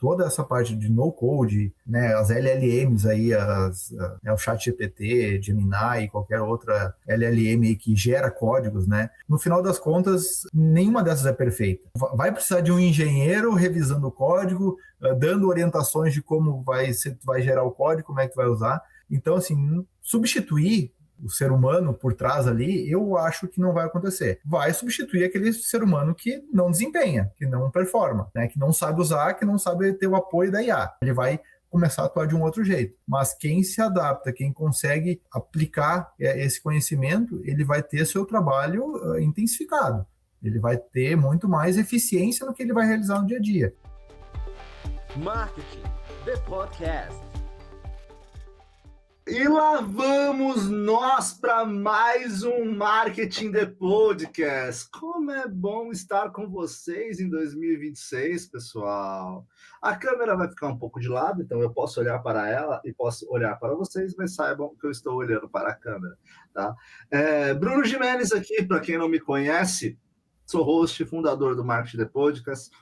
toda essa parte de no-code, né, as LLMs aí, o ChatGPT, Gemini e qualquer outra LLM aí que gera códigos, né, no final das contas, nenhuma dessas é perfeita. Vai precisar de um engenheiro revisando o código, dando orientações de como vai gerar o código, como é que vai usar. Então, assim, substituir o ser humano por trás ali, eu acho que não vai acontecer. Vai substituir aquele ser humano que não desempenha, que não performa, né? Que não sabe usar, que não sabe ter o apoio da IA. Ele vai começar a atuar de um outro jeito. Mas quem se adapta, quem consegue aplicar esse conhecimento, ele vai ter seu trabalho intensificado. Ele vai ter muito mais eficiência no que ele vai realizar no dia a dia. Marketing, The Podcast. E lá vamos nós para mais um Marketing The Podcast. Como é bom estar com vocês em 2026, pessoal. A câmera vai ficar um pouco de lado, então eu posso olhar para ela e posso olhar para vocês, mas saibam que eu estou olhando para a câmera, tá? Bruno Gimenez aqui, para quem não me conhece, sou host e fundador do Marketing The Podcast.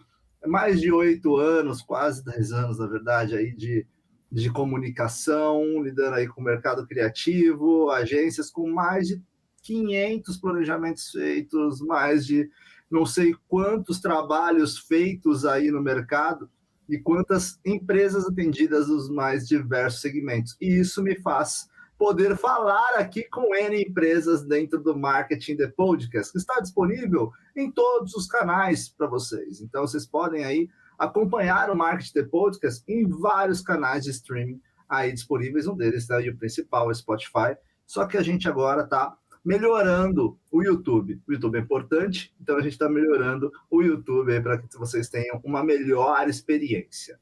Mais de 8 anos, quase 10 anos, na verdade, aí de comunicação, lidando aí com o mercado criativo, agências com mais de 500 planejamentos feitos, mais de não sei quantos trabalhos feitos aí no mercado e quantas empresas atendidas nos mais diversos segmentos. E isso me faz poder falar aqui com N empresas dentro do Marketing The Podcast, que está disponível em todos os canais para vocês. Então, vocês podem aí acompanhar o Marketing The Podcast em vários canais de streaming aí disponíveis, um deles tá aí o principal, o Spotify, só que a gente agora está melhorando o YouTube. O YouTube é importante, então a gente está melhorando o YouTube aí para que vocês tenham uma melhor experiência.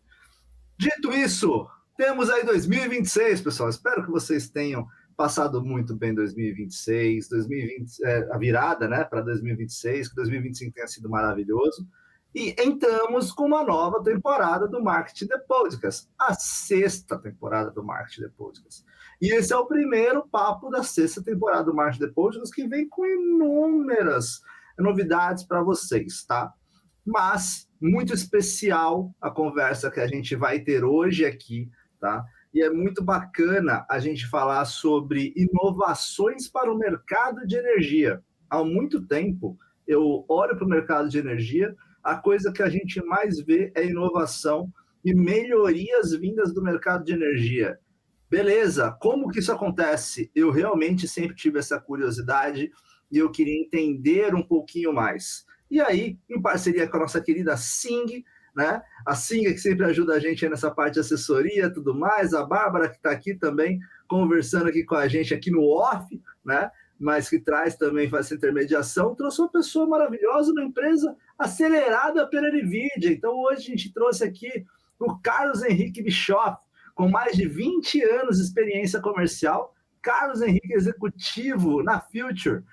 Dito isso, temos aí 2026, pessoal, espero que vocês tenham passado muito bem 2026, a virada, né, para 2026, que 2025 tenha sido maravilhoso. E entramos com uma nova temporada do Marketing The Podcast, a 6ª temporada do Marketing The Podcast. E esse é o primeiro papo da 6ª temporada do Marketing The Podcast, que vem com inúmeras novidades para vocês, tá? Mas muito especial a conversa que a gente vai ter hoje aqui, tá? E é muito bacana a gente falar sobre inovações para o mercado de energia. Há muito tempo eu olho para o mercado de energia, a coisa que a gente mais vê é inovação e melhorias vindas do mercado de energia. Beleza, como que isso acontece? Eu realmente sempre tive essa curiosidade e eu queria entender um pouquinho mais. E aí, em parceria com a nossa querida Sing, né? A Sing que sempre ajuda a gente nessa parte de assessoria e tudo mais, a Bárbara que está aqui também conversando aqui com a gente aqui no off, né? Mas que faz essa intermediação, trouxe uma pessoa maravilhosa, uma empresa acelerada pela NVIDIA. Então, hoje a gente trouxe aqui o Carlos Henrique Bischoff, com mais de 20 anos de experiência comercial. Carlos Henrique, executivo na Future,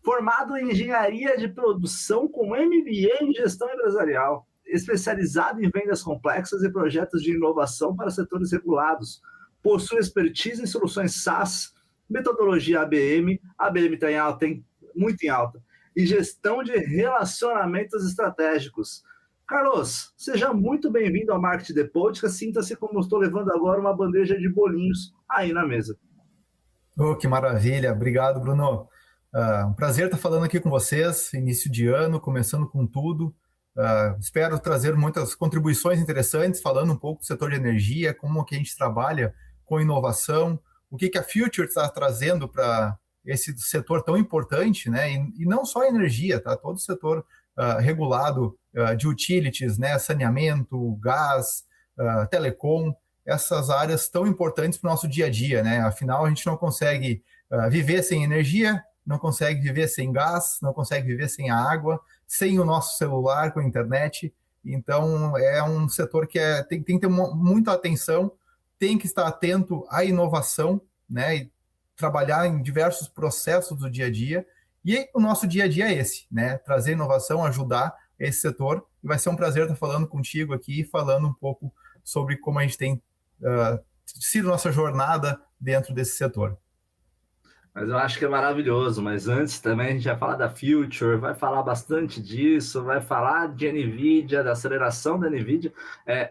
formado em engenharia de produção com MBA em gestão empresarial, especializado em vendas complexas e projetos de inovação para setores regulados. Possui expertise em soluções SaaS, metodologia ABM está em alta, muito em alta, e gestão de relacionamentos estratégicos. Carlos, seja muito bem-vindo ao Marketing The Podcast. Sinta-se como estou levando agora uma bandeja de bolinhos aí na mesa. Oh, que maravilha, obrigado, Bruno. Um prazer estar falando aqui com vocês, início de ano, começando com tudo. Espero trazer muitas contribuições interessantes, falando um pouco do setor de energia, como que a gente trabalha com inovação, o que a Future está trazendo para esse setor tão importante, né? E não só a energia, tá? Todo o setor regulado de utilities, né? Saneamento, gás, telecom, essas áreas tão importantes para o nosso dia a dia, né? Afinal, a gente não consegue viver sem energia, não consegue viver sem gás, não consegue viver sem a água, sem o nosso celular, com a internet. Então, é um setor que tem que ter muita atenção, tem que estar atento à inovação, né, e trabalhar em diversos processos do dia a dia, e o nosso dia a dia é esse, né, trazer inovação, ajudar esse setor, e vai ser um prazer estar falando contigo aqui, falando um pouco sobre como a gente tem sido nossa jornada dentro desse setor. Mas eu acho que é maravilhoso. Mas antes também a gente vai falar da Future, vai falar bastante disso, vai falar de NVIDIA, da aceleração da NVIDIA.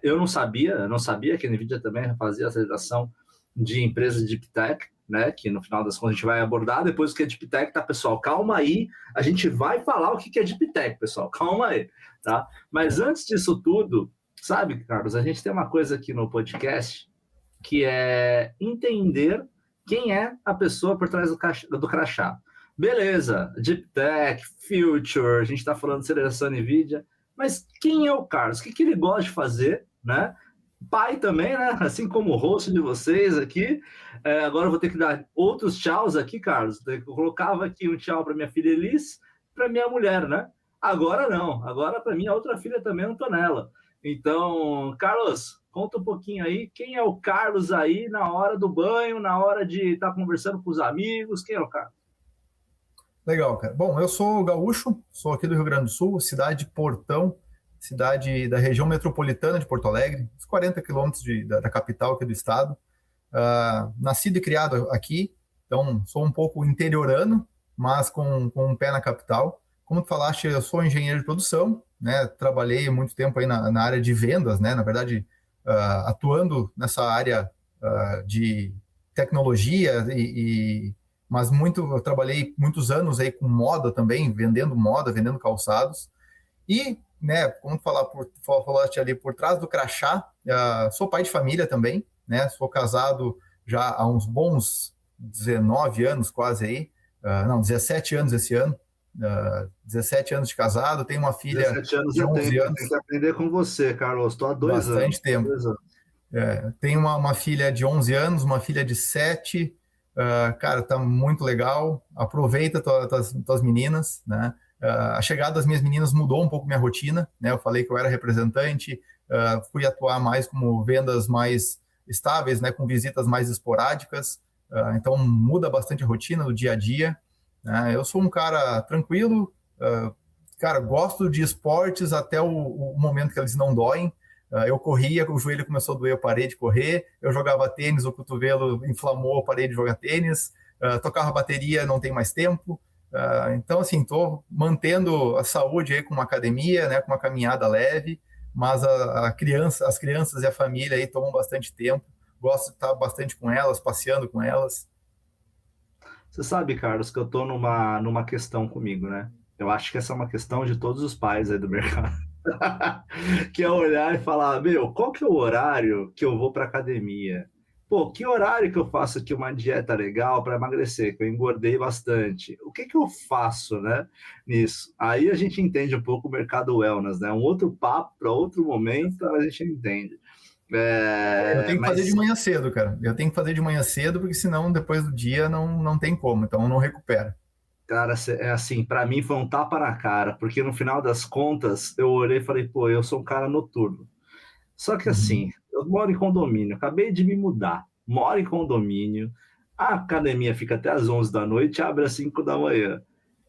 Eu não sabia que a NVIDIA também fazia aceleração de empresas de Deep Tech, né? Que no final das contas a gente vai abordar depois o que é Deep Tech, tá, pessoal? Calma aí, a gente vai falar o que é Deep Tech, pessoal. Calma aí, tá? Mas antes disso tudo, sabe, Carlos, a gente tem uma coisa aqui no podcast que é entender quem é a pessoa por trás do crachá. Beleza, Deep Tech, Future, a gente está falando de aceleração NVIDIA, mas quem é o Carlos? O que ele gosta de fazer, né? Pai também, né? Assim como o host de vocês aqui. Agora eu vou ter que dar outros tchauz aqui, Carlos. Eu colocava aqui um tchau para minha filha Elis, para minha mulher, né? Agora não. Agora para minha outra filha também, Antonella. Então, Carlos, conta um pouquinho aí, quem é o Carlos aí na hora do banho, na hora de estar conversando com os amigos, quem é o Carlos? Legal, cara. Bom, eu sou gaúcho, sou aqui do Rio Grande do Sul, cidade de Portão, cidade da região metropolitana de Porto Alegre, uns 40 quilômetros da capital aqui do estado. Nascido e criado aqui, então sou um pouco interiorano, mas com um pé na capital. Como tu falaste, eu sou engenheiro de produção, né? Trabalhei muito tempo aí na área de vendas, né? Na verdade, atuando nessa área de tecnologia mas eu trabalhei muitos anos aí com moda também, vendendo calçados. E, né, como falaste ali por trás do crachá, sou pai de família também, né? Sou casado já há uns bons 19 anos quase aí, 17 anos esse ano. 17 anos de casado, tenho uma filha 17 anos de é 11 tempo, anos. tem que aprender com você, Carlos. Estou há 2 anos. Bastante tempo. 2 anos. Tenho uma filha de 11 anos, uma filha de 7. Cara, tá muito legal. Aproveita tuas meninas, né? A chegada das minhas meninas mudou um pouco minha rotina, né? Eu falei que eu era representante, fui atuar mais como vendas mais estáveis, né? Com visitas mais esporádicas. Então muda bastante a rotina do dia a dia. Eu sou um cara tranquilo, cara, gosto de esportes até o momento que eles não doem. Eu corria, o joelho começou a doer, eu parei de correr. Eu jogava tênis, o cotovelo inflamou, eu parei de jogar tênis. Tocava bateria, não tem mais tempo. Então, assim, estou mantendo a saúde aí com uma academia, né, com uma caminhada leve, mas as crianças e a família aí tomam bastante tempo. Gosto de estar bastante com elas, passeando com elas. Você sabe, Carlos, que eu estou numa questão comigo, né? Eu acho que essa é uma questão de todos os pais aí do mercado. Que é olhar e falar, meu, qual que é o horário que eu vou para academia? Pô, que horário que eu faço aqui uma dieta legal para emagrecer, que eu engordei bastante? O que eu faço, né, nisso? Aí a gente entende um pouco o mercado wellness, né? Um outro papo para outro momento, a gente entende. Eu tenho que fazer de manhã cedo, cara. Eu tenho que fazer de manhã cedo, porque senão depois do dia não tem como, então não recupera. Cara, é assim, para mim foi um tapa na cara, porque no final das contas eu olhei e falei, pô, eu sou um cara noturno. Só que assim, eu moro em condomínio, acabei de me mudar, moro em condomínio, a academia fica até às 11 da noite, abre às 5 da manhã.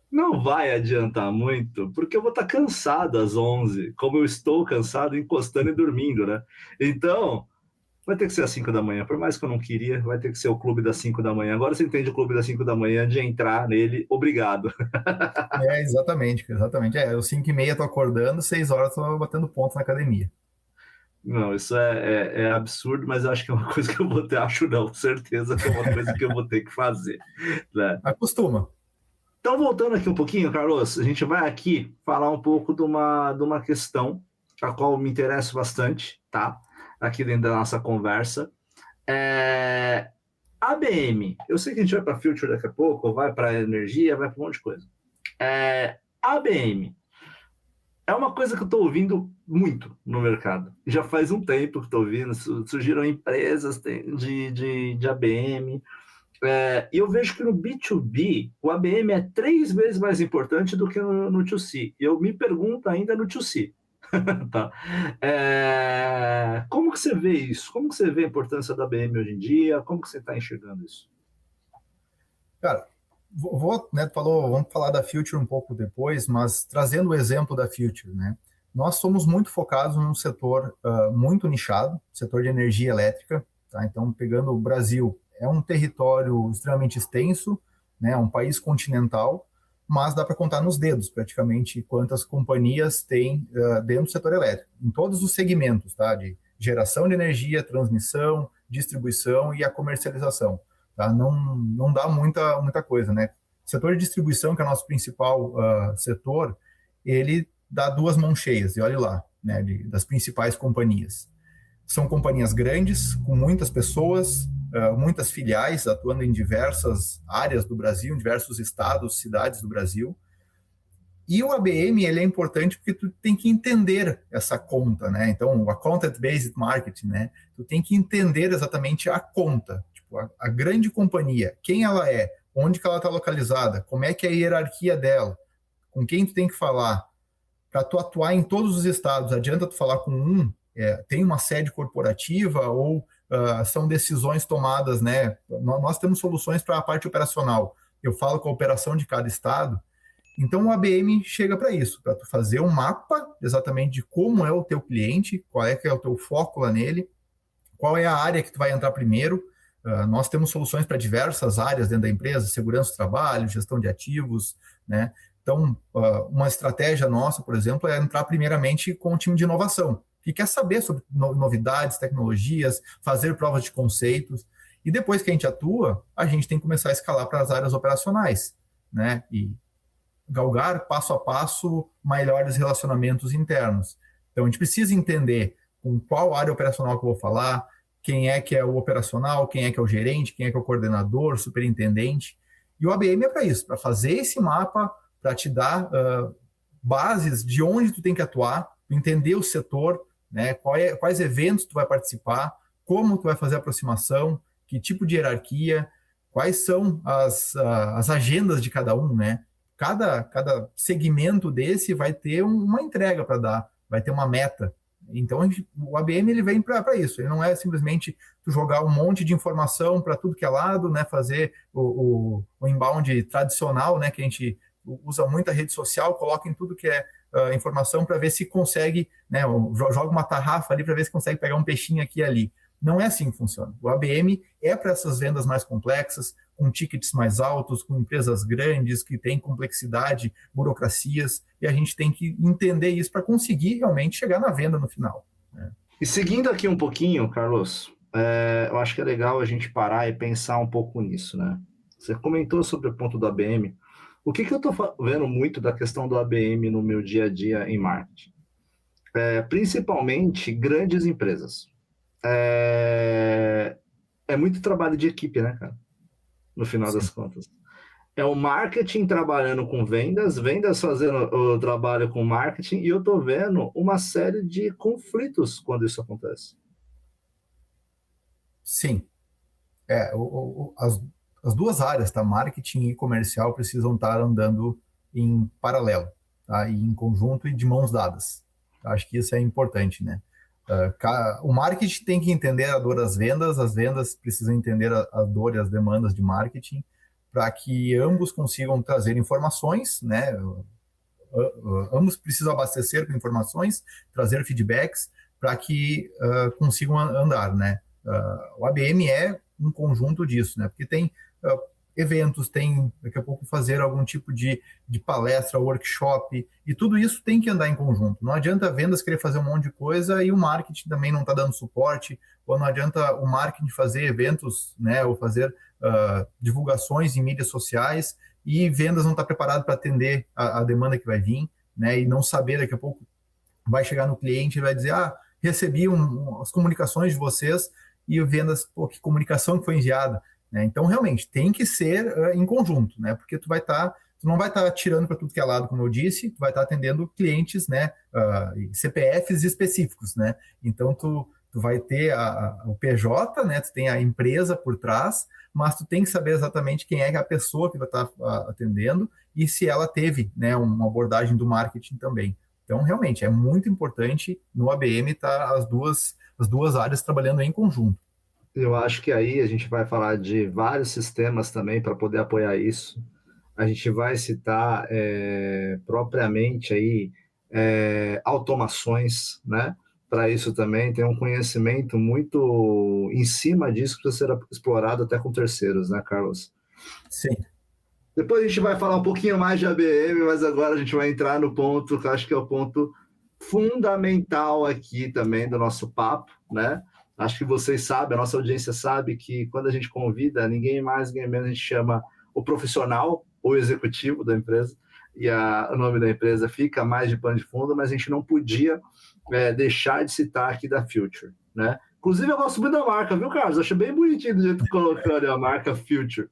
Não vai adiantar muito, porque eu vou estar cansado às 11, como eu estou cansado, encostando e dormindo, né? Então, vai ter que ser às 5 da manhã, por mais que eu não queria, vai ter que ser o clube das 5 da manhã. Agora você entende o clube das 5 da manhã, de entrar nele, obrigado. Exatamente, exatamente. Eu 5h30 tô acordando, 6 horas tô batendo ponto na academia. Não, isso é absurdo, mas eu acho que é uma coisa que eu vou ter, acho não, certeza que é uma coisa que eu vou ter que fazer, né? Acostuma. Então, voltando aqui um pouquinho, Carlos, a gente vai aqui falar um pouco de uma questão a qual me interessa bastante, tá? Aqui dentro da nossa conversa. ABM, eu sei que a gente vai para Future daqui a pouco, vai para energia, vai para um monte de coisa. ABM é uma coisa que eu estou ouvindo muito no mercado. Já faz um tempo que estou ouvindo, surgiram empresas de ABM. E eu vejo que no B2B, o ABM é 3 vezes mais importante do que no 2C. E eu me pergunto ainda no 2C. Tá? Como que você vê isso? Como que você vê a importância da ABM hoje em dia? Como que você está enxergando isso? Cara, né, vamos falar da Future um pouco depois, mas trazendo o exemplo da Future, né? Nós somos muito focados num setor muito nichado, setor de energia elétrica, tá? Então, pegando o Brasil, é um território extremamente extenso, né? É um país continental, mas dá para contar nos dedos, praticamente, quantas companhias tem dentro do setor elétrico, em todos os segmentos, tá? De geração de energia, transmissão, distribuição e a comercialização, tá? Não dá muita coisa, né? O setor de distribuição, que é o nosso principal setor, ele dá duas mãos cheias, e olha lá, né? Das principais companhias. São companhias grandes, com muitas pessoas, muitas filiais, atuando em diversas áreas do Brasil, em diversos estados, cidades do Brasil. E o ABM, ele é importante porque tu tem que entender essa conta, né? Então, o Account-Based Marketing, né? Tu tem que entender exatamente a conta, tipo, a grande companhia, quem ela é, onde que ela está localizada, como é que é a hierarquia dela, com quem tu tem que falar, para tu atuar em todos os estados. Adianta tu falar com tem uma sede corporativa ou são decisões tomadas, né? Nós temos soluções para a parte operacional. Eu falo com a operação de cada estado. Então o ABM chega para isso, para tu fazer um mapa exatamente de como é o teu cliente, qual é que é o teu foco lá nele, qual é a área que tu vai entrar primeiro. Nós temos soluções para diversas áreas dentro da empresa, segurança do trabalho, gestão de ativos, né? Então, uma estratégia nossa, por exemplo, é entrar primeiramente com o time de inovação, que quer saber sobre novidades, tecnologias, fazer provas de conceitos. E depois que a gente atua, a gente tem que começar a escalar para as áreas operacionais, né? E galgar passo a passo melhores relacionamentos internos. Então, a gente precisa entender com qual área operacional que eu vou falar, quem é que é o operacional, quem é que é o gerente, quem é que é o coordenador, superintendente. E o ABM é para isso, para fazer esse mapa, para te dar bases de onde tu tem que atuar, entender o setor, né, quais eventos tu vai participar, como tu vai fazer a aproximação, que tipo de hierarquia, quais são as agendas de cada um, né? Cada segmento desse vai ter uma entrega para dar, vai ter uma meta. Então, o ABM ele vem para isso. Ele não é simplesmente tu jogar um monte de informação para tudo que é lado, né? Fazer o inbound tradicional, né? Que a gente usa muita rede social, coloca em tudo que é informação para ver se consegue, né? Joga uma tarrafa ali para ver se consegue pegar um peixinho aqui e ali. Não é assim que funciona. O ABM é para essas vendas mais complexas, com tickets mais altos, com empresas grandes, que têm complexidade, burocracias, e a gente tem que entender isso para conseguir realmente chegar na venda no final, né? E seguindo aqui um pouquinho, Carlos, eu acho que é legal a gente parar e pensar um pouco nisso, né? Você comentou sobre o ponto do ABM. O que eu estou vendo muito da questão do ABM no meu dia a dia em marketing? Principalmente grandes empresas. É muito trabalho de equipe, né, cara? No final das contas. É o marketing trabalhando com vendas, vendas fazendo o trabalho com marketing, e eu tô vendo uma série de conflitos quando isso acontece. Sim. As duas áreas, tá? Marketing e comercial precisam estar andando em paralelo, tá? E em conjunto e de mãos dadas. Acho que isso é importante, né? O marketing tem que entender a dor das vendas, as vendas precisam entender a dor e as demandas de marketing, para que ambos consigam trazer informações, né? Ambos precisam abastecer com informações, trazer feedbacks, para que consigam andar, né? O ABM é um conjunto disso, né? Porque tem eventos, tem daqui a pouco fazer algum tipo de palestra, workshop, e tudo isso tem que andar em conjunto. Não adianta vendas querer fazer um monte de coisa e o marketing também não está dando suporte, ou não adianta o marketing fazer eventos, né, ou fazer divulgações em mídias sociais e vendas não está preparado para atender a demanda que vai vir, né, e não saber daqui a pouco vai chegar no cliente e vai dizer, recebi as comunicações de vocês e vendas, que comunicação que foi enviada. Então, realmente, tem que ser em conjunto, né? Porque tu não vai estar tirando para tudo que é lado, como eu disse, tu vai estar atendendo clientes, né? CPFs específicos, né? Então, tu vai ter o PJ, né? Tu tem a empresa por trás, mas tu tem que saber exatamente quem é a pessoa que vai estar atendendo e se ela teve, né, uma abordagem do marketing também. Então, realmente, é muito importante no ABM estar as duas áreas trabalhando em conjunto. Eu acho que aí a gente vai falar de vários sistemas também para poder apoiar isso. A gente vai citar propriamente aí automações, né? Para isso também tem um conhecimento muito em cima disso que precisa ser explorado até com terceiros, né, Carlos? Sim. Depois a gente vai falar um pouquinho mais de ABM, mas agora a gente vai entrar no ponto que eu acho que é o ponto fundamental aqui também do nosso papo, né? Acho que vocês sabem, a nossa audiência sabe que quando a gente convida, ninguém mais, ninguém menos, a gente chama o profissional ou executivo da empresa, e o nome da empresa fica mais de pano de fundo, mas a gente não podia deixar de citar aqui da Future, né? Inclusive, eu gosto muito da marca, viu, Carlos? Eu acho bem bonitinho do jeito que colocando a marca Future.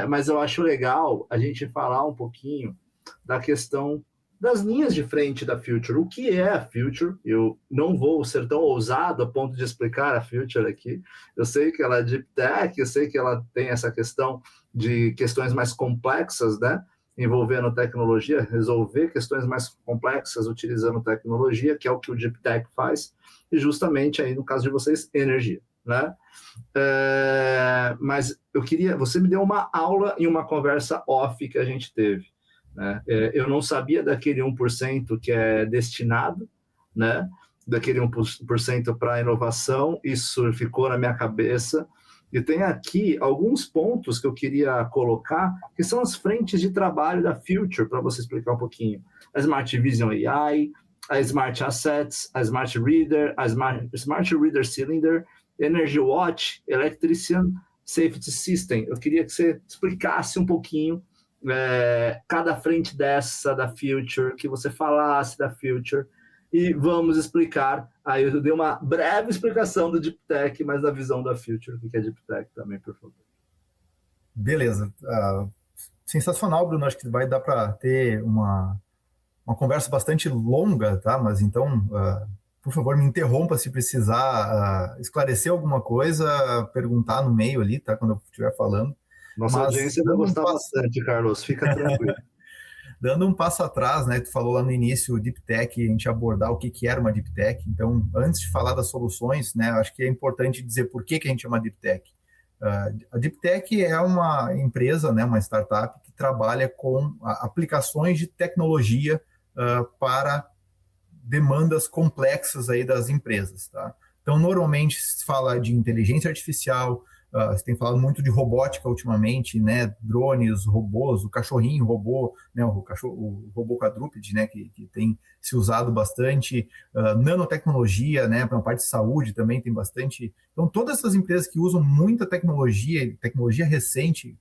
Mas eu acho legal a gente falar um pouquinho da questão das linhas de frente da Future. O que é a Future? Eu não vou ser tão ousado a ponto de explicar a Future aqui. Eu sei que ela é Deep Tech, eu sei que ela tem essa questão de questões mais complexas, né? Envolvendo tecnologia, resolver questões mais complexas utilizando tecnologia, que é o que o Deep Tech faz, e justamente aí, no caso de vocês, energia, né? Mas eu queria... Você me deu uma aula em uma conversa off que a gente teve, né? Eu não sabia daquele 1% que é destinado, né? Daquele 1% para inovação, isso ficou na minha cabeça. E tem aqui alguns pontos que eu queria colocar, que são as frentes de trabalho da Future, para você explicar um pouquinho. A Smart Vision AI, a Smart Assets, a Smart Reader, a Smart Reader Cylinder, Energy Watch, Electrician Safety System. Eu queria que você explicasse um pouquinho cada frente dessa da Future, que você falasse da Future, e vamos explicar. Aí eu dei uma breve explicação do Deep Tech, mas da visão da Future, o que é Deep Tech também, por favor. Beleza. Sensacional, Bruno. Acho que vai dar para ter uma conversa bastante longa, tá? Mas então, por favor, me interrompa se precisar esclarecer alguma coisa, perguntar no meio ali, tá? Quando eu estiver falando. Nossa audiência vai gostar bastante, Carlos. Fica tranquilo. Dando um passo atrás, né? Tu falou lá no início, o Deep Tech, a gente abordar o que era uma Deep Tech. Então, antes de falar das soluções, né? Acho que é importante dizer por que a gente chama Deep Tech. A Deep Tech é uma empresa, né? Uma startup que trabalha com aplicações de tecnologia para demandas complexas aí das empresas, tá? Então, normalmente se fala de inteligência artificial. Você tem falado muito de robótica ultimamente, né? Drones, robôs, o cachorrinho robô, né? O robô quadrúpede, né? Que tem se usado bastante. Nanotecnologia, né? Para a parte de saúde também tem bastante. Então, todas essas empresas que usam muita tecnologia recente,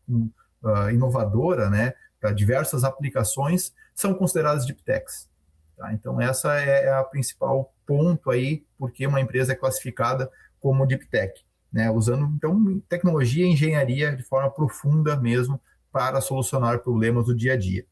inovadora, né? Para diversas aplicações, são consideradas Deep Techs. Tá? Então, essa é a principal ponto aí, porque uma empresa é classificada como Deep Tech. Né, usando, então, tecnologia e engenharia de forma profunda mesmo para solucionar problemas do dia a dia.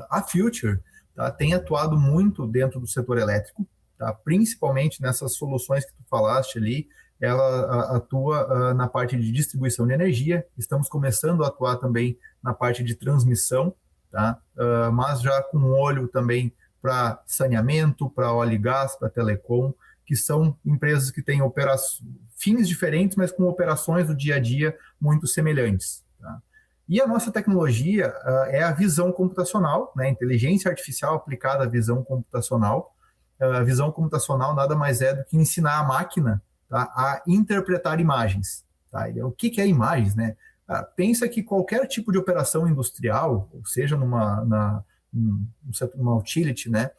A Future, tá, tem atuado muito dentro do setor elétrico, tá, principalmente nessas soluções que tu falaste ali. Ela atua na parte de distribuição de energia, estamos começando a atuar também na parte de transmissão, tá, mas já com um olho também para saneamento, para óleo e gás, para telecom, que são empresas que têm fins diferentes, mas com operações do dia a dia muito semelhantes. Tá? E a nossa tecnologia é a visão computacional, né? Inteligência artificial aplicada à visão computacional. A visão computacional nada mais é do que ensinar a máquina, tá, a interpretar imagens. Tá? O que é imagens? Né? Pensa que qualquer tipo de operação industrial, ou seja, numa utility, né?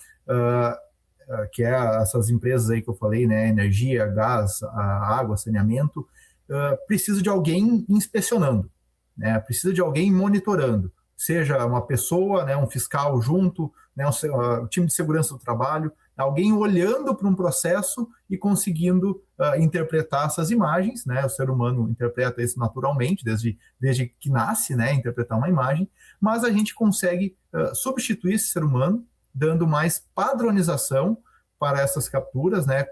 Que é essas empresas aí que eu falei, né, energia, gás, água, saneamento, precisa de alguém inspecionando, né, precisa de alguém monitorando, seja uma pessoa, né, um fiscal junto, né, um time de segurança do trabalho, alguém olhando para um processo e conseguindo interpretar essas imagens, né, o ser humano interpreta isso naturalmente, desde que nasce, né, interpretar uma imagem, mas a gente consegue substituir esse ser humano, dando mais padronização para essas capturas, né,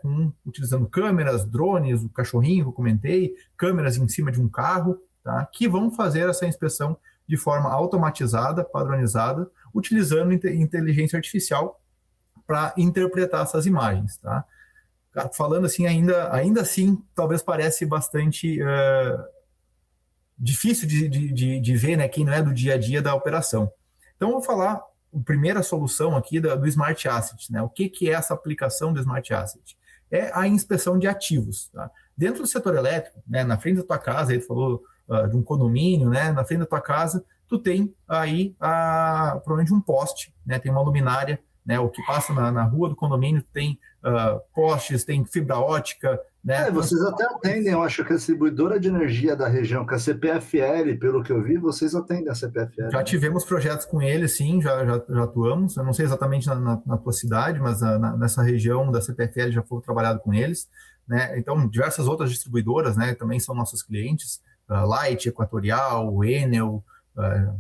utilizando câmeras, drones, o cachorrinho que eu comentei, câmeras em cima de um carro, tá, que vão fazer essa inspeção de forma automatizada, padronizada, utilizando inteligência artificial para interpretar essas imagens. Tá? Falando assim, ainda assim, talvez parece bastante difícil de ver, né, quem não é do dia a dia da operação. Então, eu vou falar a primeira solução aqui do Smart Asset. Né? O que é essa aplicação do Smart Asset? É a inspeção de ativos. Tá? Dentro do setor elétrico, né, na frente da tua casa, aí tu falou de um condomínio, né, na frente da tua casa, tu tem aí provavelmente um poste, né, tem uma luminária, né, o que passa na rua do condomínio tem postes, tem fibra ótica, né? Vocês até atendem, eu acho que a distribuidora de energia da região, que é a CPFL, pelo que eu vi, vocês atendem a CPFL. Já tivemos projetos com eles, sim, já atuamos. Eu não sei exatamente na tua cidade, mas nessa região da CPFL já foi trabalhado com eles, né? Então, diversas outras distribuidoras, né, também são nossos clientes, Light, Equatorial, Enel,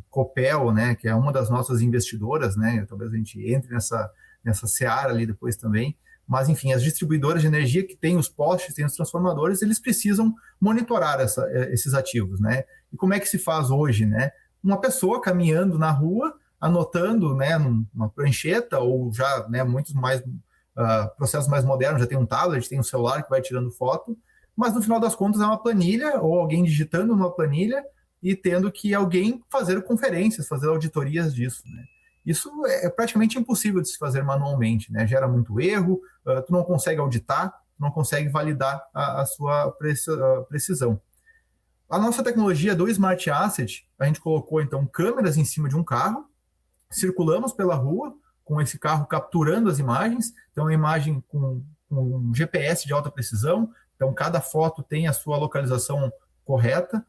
Copel, né, que é uma das nossas investidoras, né? Talvez a gente entre nessa seara ali depois também. Mas, enfim, as distribuidoras de energia que têm os postes, têm os transformadores, eles precisam monitorar esses ativos, né? E como é que se faz hoje, né? Uma pessoa caminhando na rua, anotando, né, numa prancheta, ou já, né, muitos mais processos mais modernos, já tem um tablet, tem um celular que vai tirando foto, mas no final das contas é uma planilha, ou alguém digitando numa planilha e tendo que alguém fazer conferências, fazer auditorias disso, né? Isso é praticamente impossível de se fazer manualmente, né? Gera muito erro, tu não consegue auditar, não consegue validar a sua precisão. A nossa tecnologia do Smart Asset, a gente colocou, então, câmeras em cima de um carro, circulamos pela rua com esse carro capturando as imagens, então a imagem com um GPS de alta precisão, então cada foto tem a sua localização correta,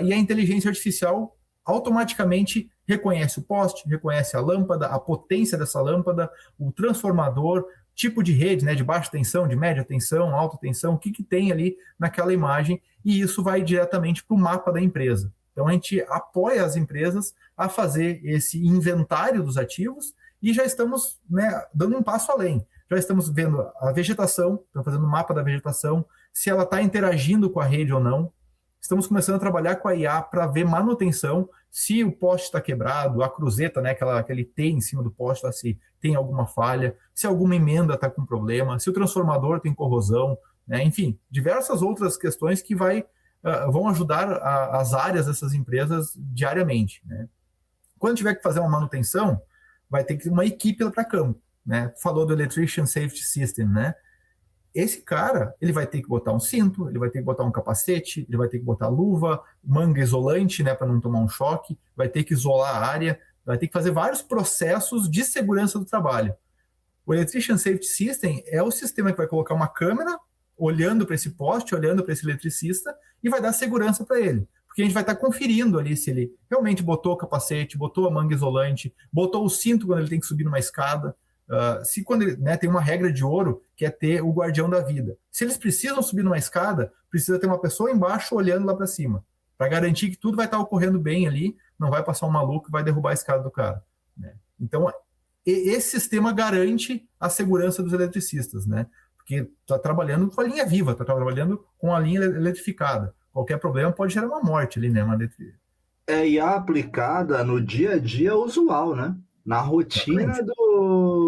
e a inteligência artificial automaticamente reconhece o poste, reconhece a lâmpada, a potência dessa lâmpada, o transformador, tipo de rede, né, de baixa tensão, de média tensão, alta tensão, o que tem ali naquela imagem, e isso vai diretamente para o mapa da empresa. Então a gente apoia as empresas a fazer esse inventário dos ativos e já estamos, né, dando um passo além. Já estamos vendo a vegetação, estamos fazendo um mapa da vegetação, se ela está interagindo com a rede ou não. Estamos começando a trabalhar com a IA para ver manutenção, se o poste está quebrado, a cruzeta, né, aquele T em cima do poste, se tem alguma falha, se alguma emenda está com problema, se o transformador tem corrosão, né, enfim, diversas outras questões que vão ajudar as áreas dessas empresas diariamente, né. Quando tiver que fazer uma manutenção, vai ter que ter uma equipe lá para campo, né. Falou do Electrician Safety System, né. Esse cara, ele vai ter que botar um cinto, ele vai ter que botar um capacete, ele vai ter que botar luva, manga isolante, né, para não tomar um choque, vai ter que isolar a área, vai ter que fazer vários processos de segurança do trabalho. O Electrician Safety System é o sistema que vai colocar uma câmera olhando para esse poste, olhando para esse eletricista e vai dar segurança para ele. Porque a gente vai estar conferindo ali se ele realmente botou o capacete, botou a manga isolante, botou o cinto quando ele tem que subir numa escada. Se quando ele, né, tem uma regra de ouro que é ter o guardião da vida. Se eles precisam subir numa escada, precisa ter uma pessoa embaixo olhando lá para cima, para garantir que tudo vai estar ocorrendo bem ali, não vai passar um maluco e vai derrubar a escada do cara, né? Então, esse sistema garante a segurança dos eletricistas, né? Porque está trabalhando com a linha viva, está trabalhando com a linha eletrificada. Qualquer problema pode gerar uma morte ali, né? E aplicada no dia a dia usual, né? Na rotina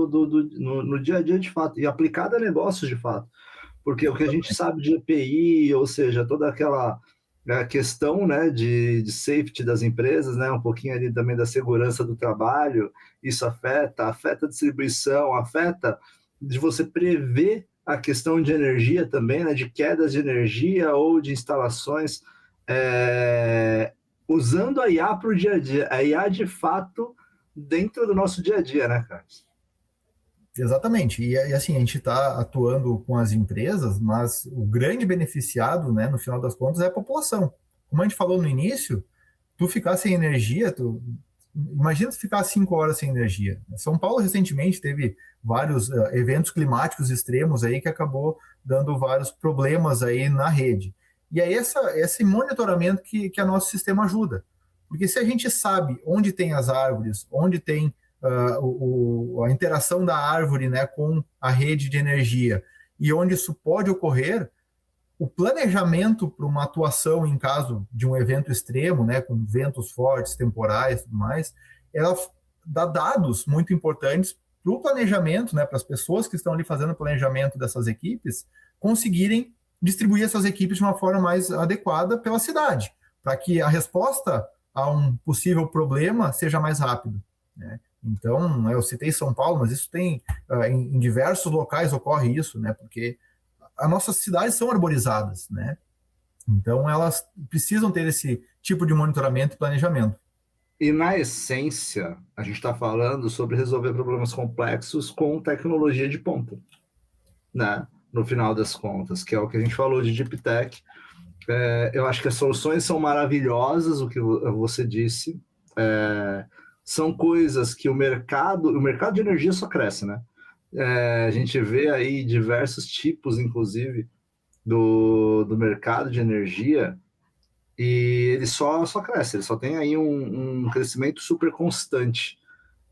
no dia a dia de fato, e aplicada a negócios de fato, porque o que a gente sabe de EPI, ou seja, toda aquela questão, né, de safety das empresas, né, um pouquinho ali também da segurança do trabalho, isso afeta a distribuição, afeta de você prever a questão de energia também, né, de quedas de energia ou de instalações, usando a IA para o dia a dia, a IA de fato dentro do nosso dia a dia, né, Carlos? Exatamente, e assim, a gente está atuando com as empresas, mas o grande beneficiado, né, no final das contas, é a população. Como a gente falou no início, tu ficar sem energia, imagina tu ficar 5 horas sem energia. São Paulo recentemente teve vários eventos climáticos extremos aí que acabou dando vários problemas aí na rede. E é esse monitoramento que a nosso sistema ajuda. Porque se a gente sabe onde tem as árvores, onde tem a interação da árvore, né, com a rede de energia e onde isso pode ocorrer, o planejamento para uma atuação em caso de um evento extremo, né, com ventos fortes, temporais e tudo mais, ela dá dados muito importantes para o planejamento, né, para as pessoas que estão ali fazendo o planejamento dessas equipes, conseguirem distribuir essas equipes de uma forma mais adequada pela cidade, para que a resposta a um possível problema seja mais rápido, né? Então, eu citei São Paulo, mas isso tem em diversos locais ocorre isso, né? Porque as nossas cidades são arborizadas, né? Então, elas precisam ter esse tipo de monitoramento e planejamento. E, na essência, a gente está falando sobre resolver problemas complexos com tecnologia de ponta, né? No final das contas, que é o que a gente falou de Deep Tech. Eu acho que as soluções são maravilhosas, o que você disse. São coisas que o mercado de energia só cresce, né? A gente vê aí diversos tipos, inclusive, do mercado de energia, e ele só cresce, ele só tem aí um crescimento super constante.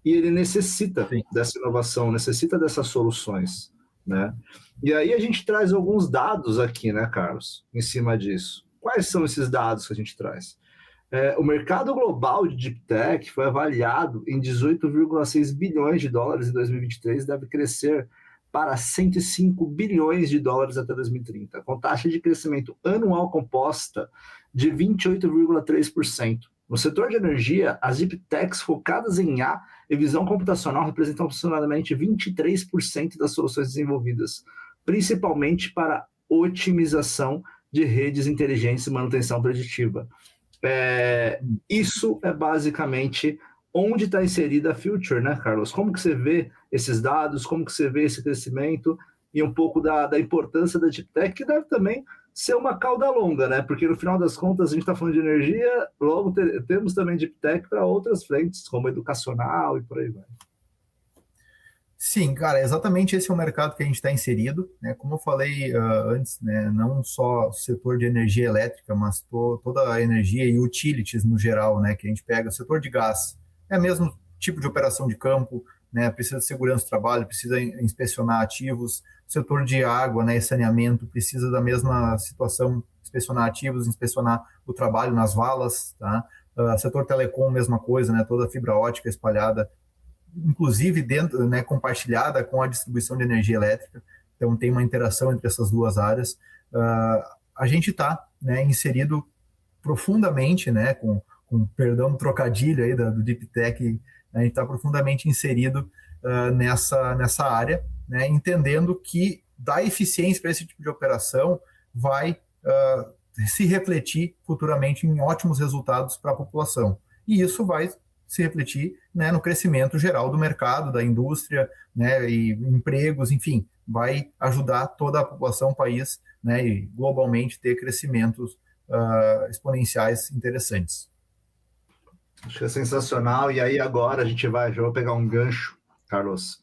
E ele necessita Sim. dessa inovação, necessita dessas soluções, né? E aí a gente traz alguns dados aqui, né, Carlos, em cima disso. Quais são esses dados que a gente traz? O mercado global de Deep Tech foi avaliado em 18,6 bilhões de dólares em 2023 e deve crescer para 105 bilhões de dólares até 2030, com taxa de crescimento anual composta de 28,3%. No setor de energia, as Deep Techs focadas em IA e visão computacional representam aproximadamente 23% das soluções desenvolvidas, principalmente para otimização de redes inteligentes e manutenção preditiva. Isso é basicamente onde está inserida a Future, né, Carlos? Como que você vê esses dados, como que você vê esse crescimento e um pouco da importância da Deep Tech, que deve também ser uma cauda longa, né? Porque no final das contas a gente está falando de energia, logo temos também Deep Tech para outras frentes, como educacional e por aí vai. Sim, cara, exatamente esse é o mercado que a gente está inserido, né? Como eu falei antes, né? Não só o setor de energia elétrica, mas toda a energia e utilities no geral, né? Que a gente pega, o setor de gás, é o mesmo tipo de operação de campo, né? Precisa de segurança do trabalho, precisa inspecionar ativos. O setor de água, né? E saneamento precisa da mesma situação, inspecionar ativos, inspecionar o trabalho nas valas, tá? Setor telecom, mesma coisa, né? Toda a fibra ótica espalhada, inclusive dentro, né, compartilhada com a distribuição de energia elétrica. Então tem uma interação entre essas duas áreas. A gente está, né, inserido profundamente, né, com perdão do trocadilho aí do Deep Tech, a gente está profundamente inserido nessa área, né, entendendo que dar eficiência para esse tipo de operação vai se refletir futuramente em ótimos resultados para a população. E isso vai se refletir, né, no crescimento geral do mercado, da indústria, né, e empregos, enfim, vai ajudar toda a população, o país, né, e globalmente ter crescimentos exponenciais interessantes. Acho que é sensacional. E aí agora já vou pegar um gancho, Carlos.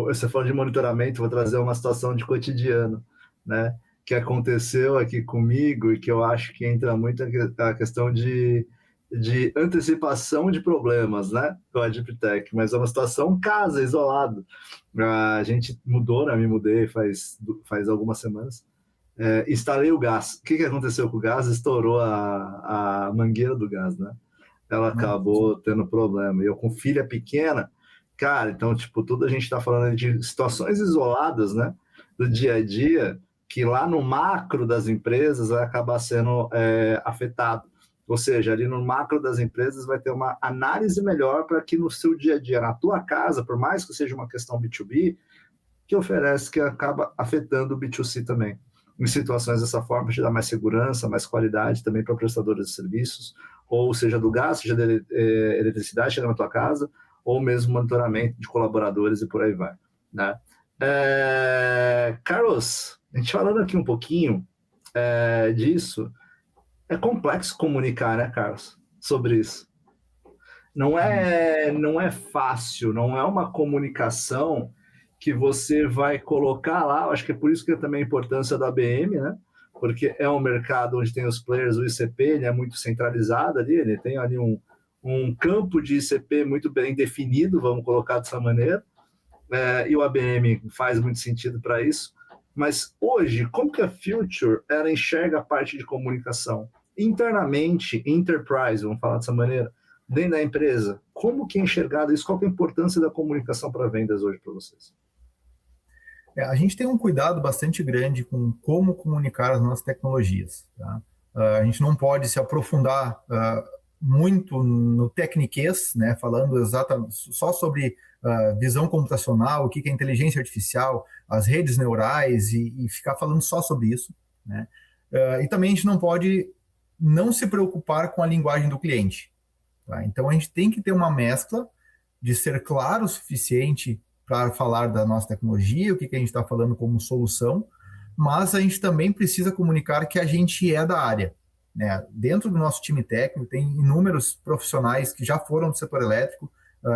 Você falou de monitoramento, vou trazer uma situação de cotidiano, né, que aconteceu aqui comigo e que eu acho que entra muito a questão de antecipação de problemas, né, com a Deep Tech, mas é uma situação casa, isolado. A gente mudou, né, me mudei faz algumas semanas, instalei o gás. O que aconteceu com o gás? Estourou a mangueira do gás, né? Ela acabou tendo problema. E eu com filha pequena, cara, então, tipo, tudo a gente está falando de situações isoladas, né, do dia a dia, que lá no macro das empresas vai acabar sendo afetado. Ou seja, ali no macro das empresas vai ter uma análise melhor para que no seu dia a dia, na tua casa, por mais que seja uma questão B2B, que oferece, que acaba afetando o B2C também. Em situações dessa forma, te dá mais segurança, mais qualidade também para prestadores de serviços, ou seja do gás, seja da eletricidade, chega na tua casa, ou mesmo monitoramento de colaboradores e por aí vai, né? Carlos, a gente falando aqui um pouquinho disso, é complexo comunicar, né, Carlos, sobre isso. Não é fácil, não é uma comunicação que você vai colocar lá. Eu acho que é por isso que é também a importância da ABM, né? Porque é um mercado onde tem os players, o ICP, ele é muito centralizado ali, ele tem ali um campo de ICP muito bem definido, vamos colocar dessa maneira, e o ABM faz muito sentido para isso. Mas hoje, como que a Future ela enxerga a parte de comunicação? Internamente, enterprise, vamos falar dessa maneira, dentro da empresa, como que é enxergado isso? Qual que é a importância da comunicação para vendas hoje para vocês? A gente tem um cuidado bastante grande com como comunicar as nossas tecnologias, tá? A gente não pode se aprofundar muito no tecniquez, né, falando exatamente só sobre visão computacional, o que é inteligência artificial, as redes neurais e ficar falando só sobre isso, né? E também a gente não pode não se preocupar com a linguagem do cliente. Tá? Então a gente tem que ter uma mescla de ser claro o suficiente para falar da nossa tecnologia, o que a gente está falando como solução, mas a gente também precisa comunicar que a gente é da área. Né? Dentro do nosso time técnico, tem inúmeros profissionais que já foram do setor elétrico,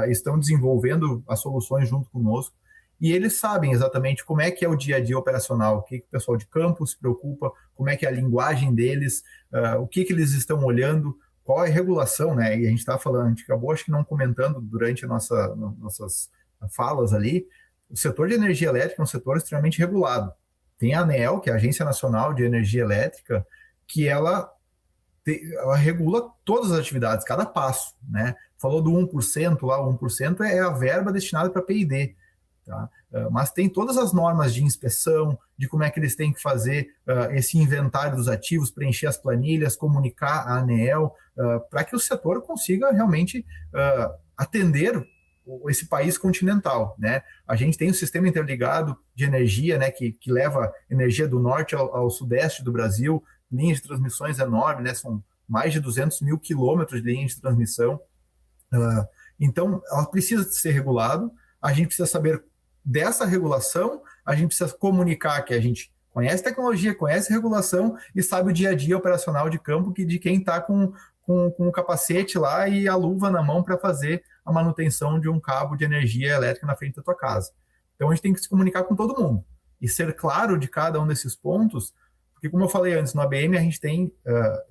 estão desenvolvendo as soluções junto conosco, e eles sabem exatamente como é que é o dia a dia operacional, o que o pessoal de campo se preocupa, como é que é a linguagem deles, o que eles estão olhando, qual é a regulação, né? E a gente está falando, a gente acabou, acho que não comentando durante nossas falas ali, o setor de energia elétrica é um setor extremamente regulado. Tem a ANEEL, que é a Agência Nacional de Energia Elétrica, que ela regula todas as atividades, cada passo, né? Falou do 1% lá, o 1% é a verba destinada para P&D, tá? Mas tem todas as normas de inspeção, de como é que eles têm que fazer esse inventário dos ativos, preencher as planilhas, comunicar a ANEEL, para que o setor consiga realmente atender esse país continental, né? A gente tem o sistema interligado de energia, né, que leva energia do norte ao sudeste do Brasil, linhas de transmissões enormes, né? São mais de 200 mil quilômetros de linhas de transmissão. Então, ela precisa ser regulado, a gente precisa saber dessa regulação, a gente precisa comunicar que a gente conhece tecnologia, conhece regulação e sabe o dia a dia operacional de campo de quem está com o capacete lá e a luva na mão para fazer a manutenção de um cabo de energia elétrica na frente da tua casa. Então, a gente tem que se comunicar com todo mundo e ser claro de cada um desses pontos, porque, como eu falei antes, no ABM a gente tem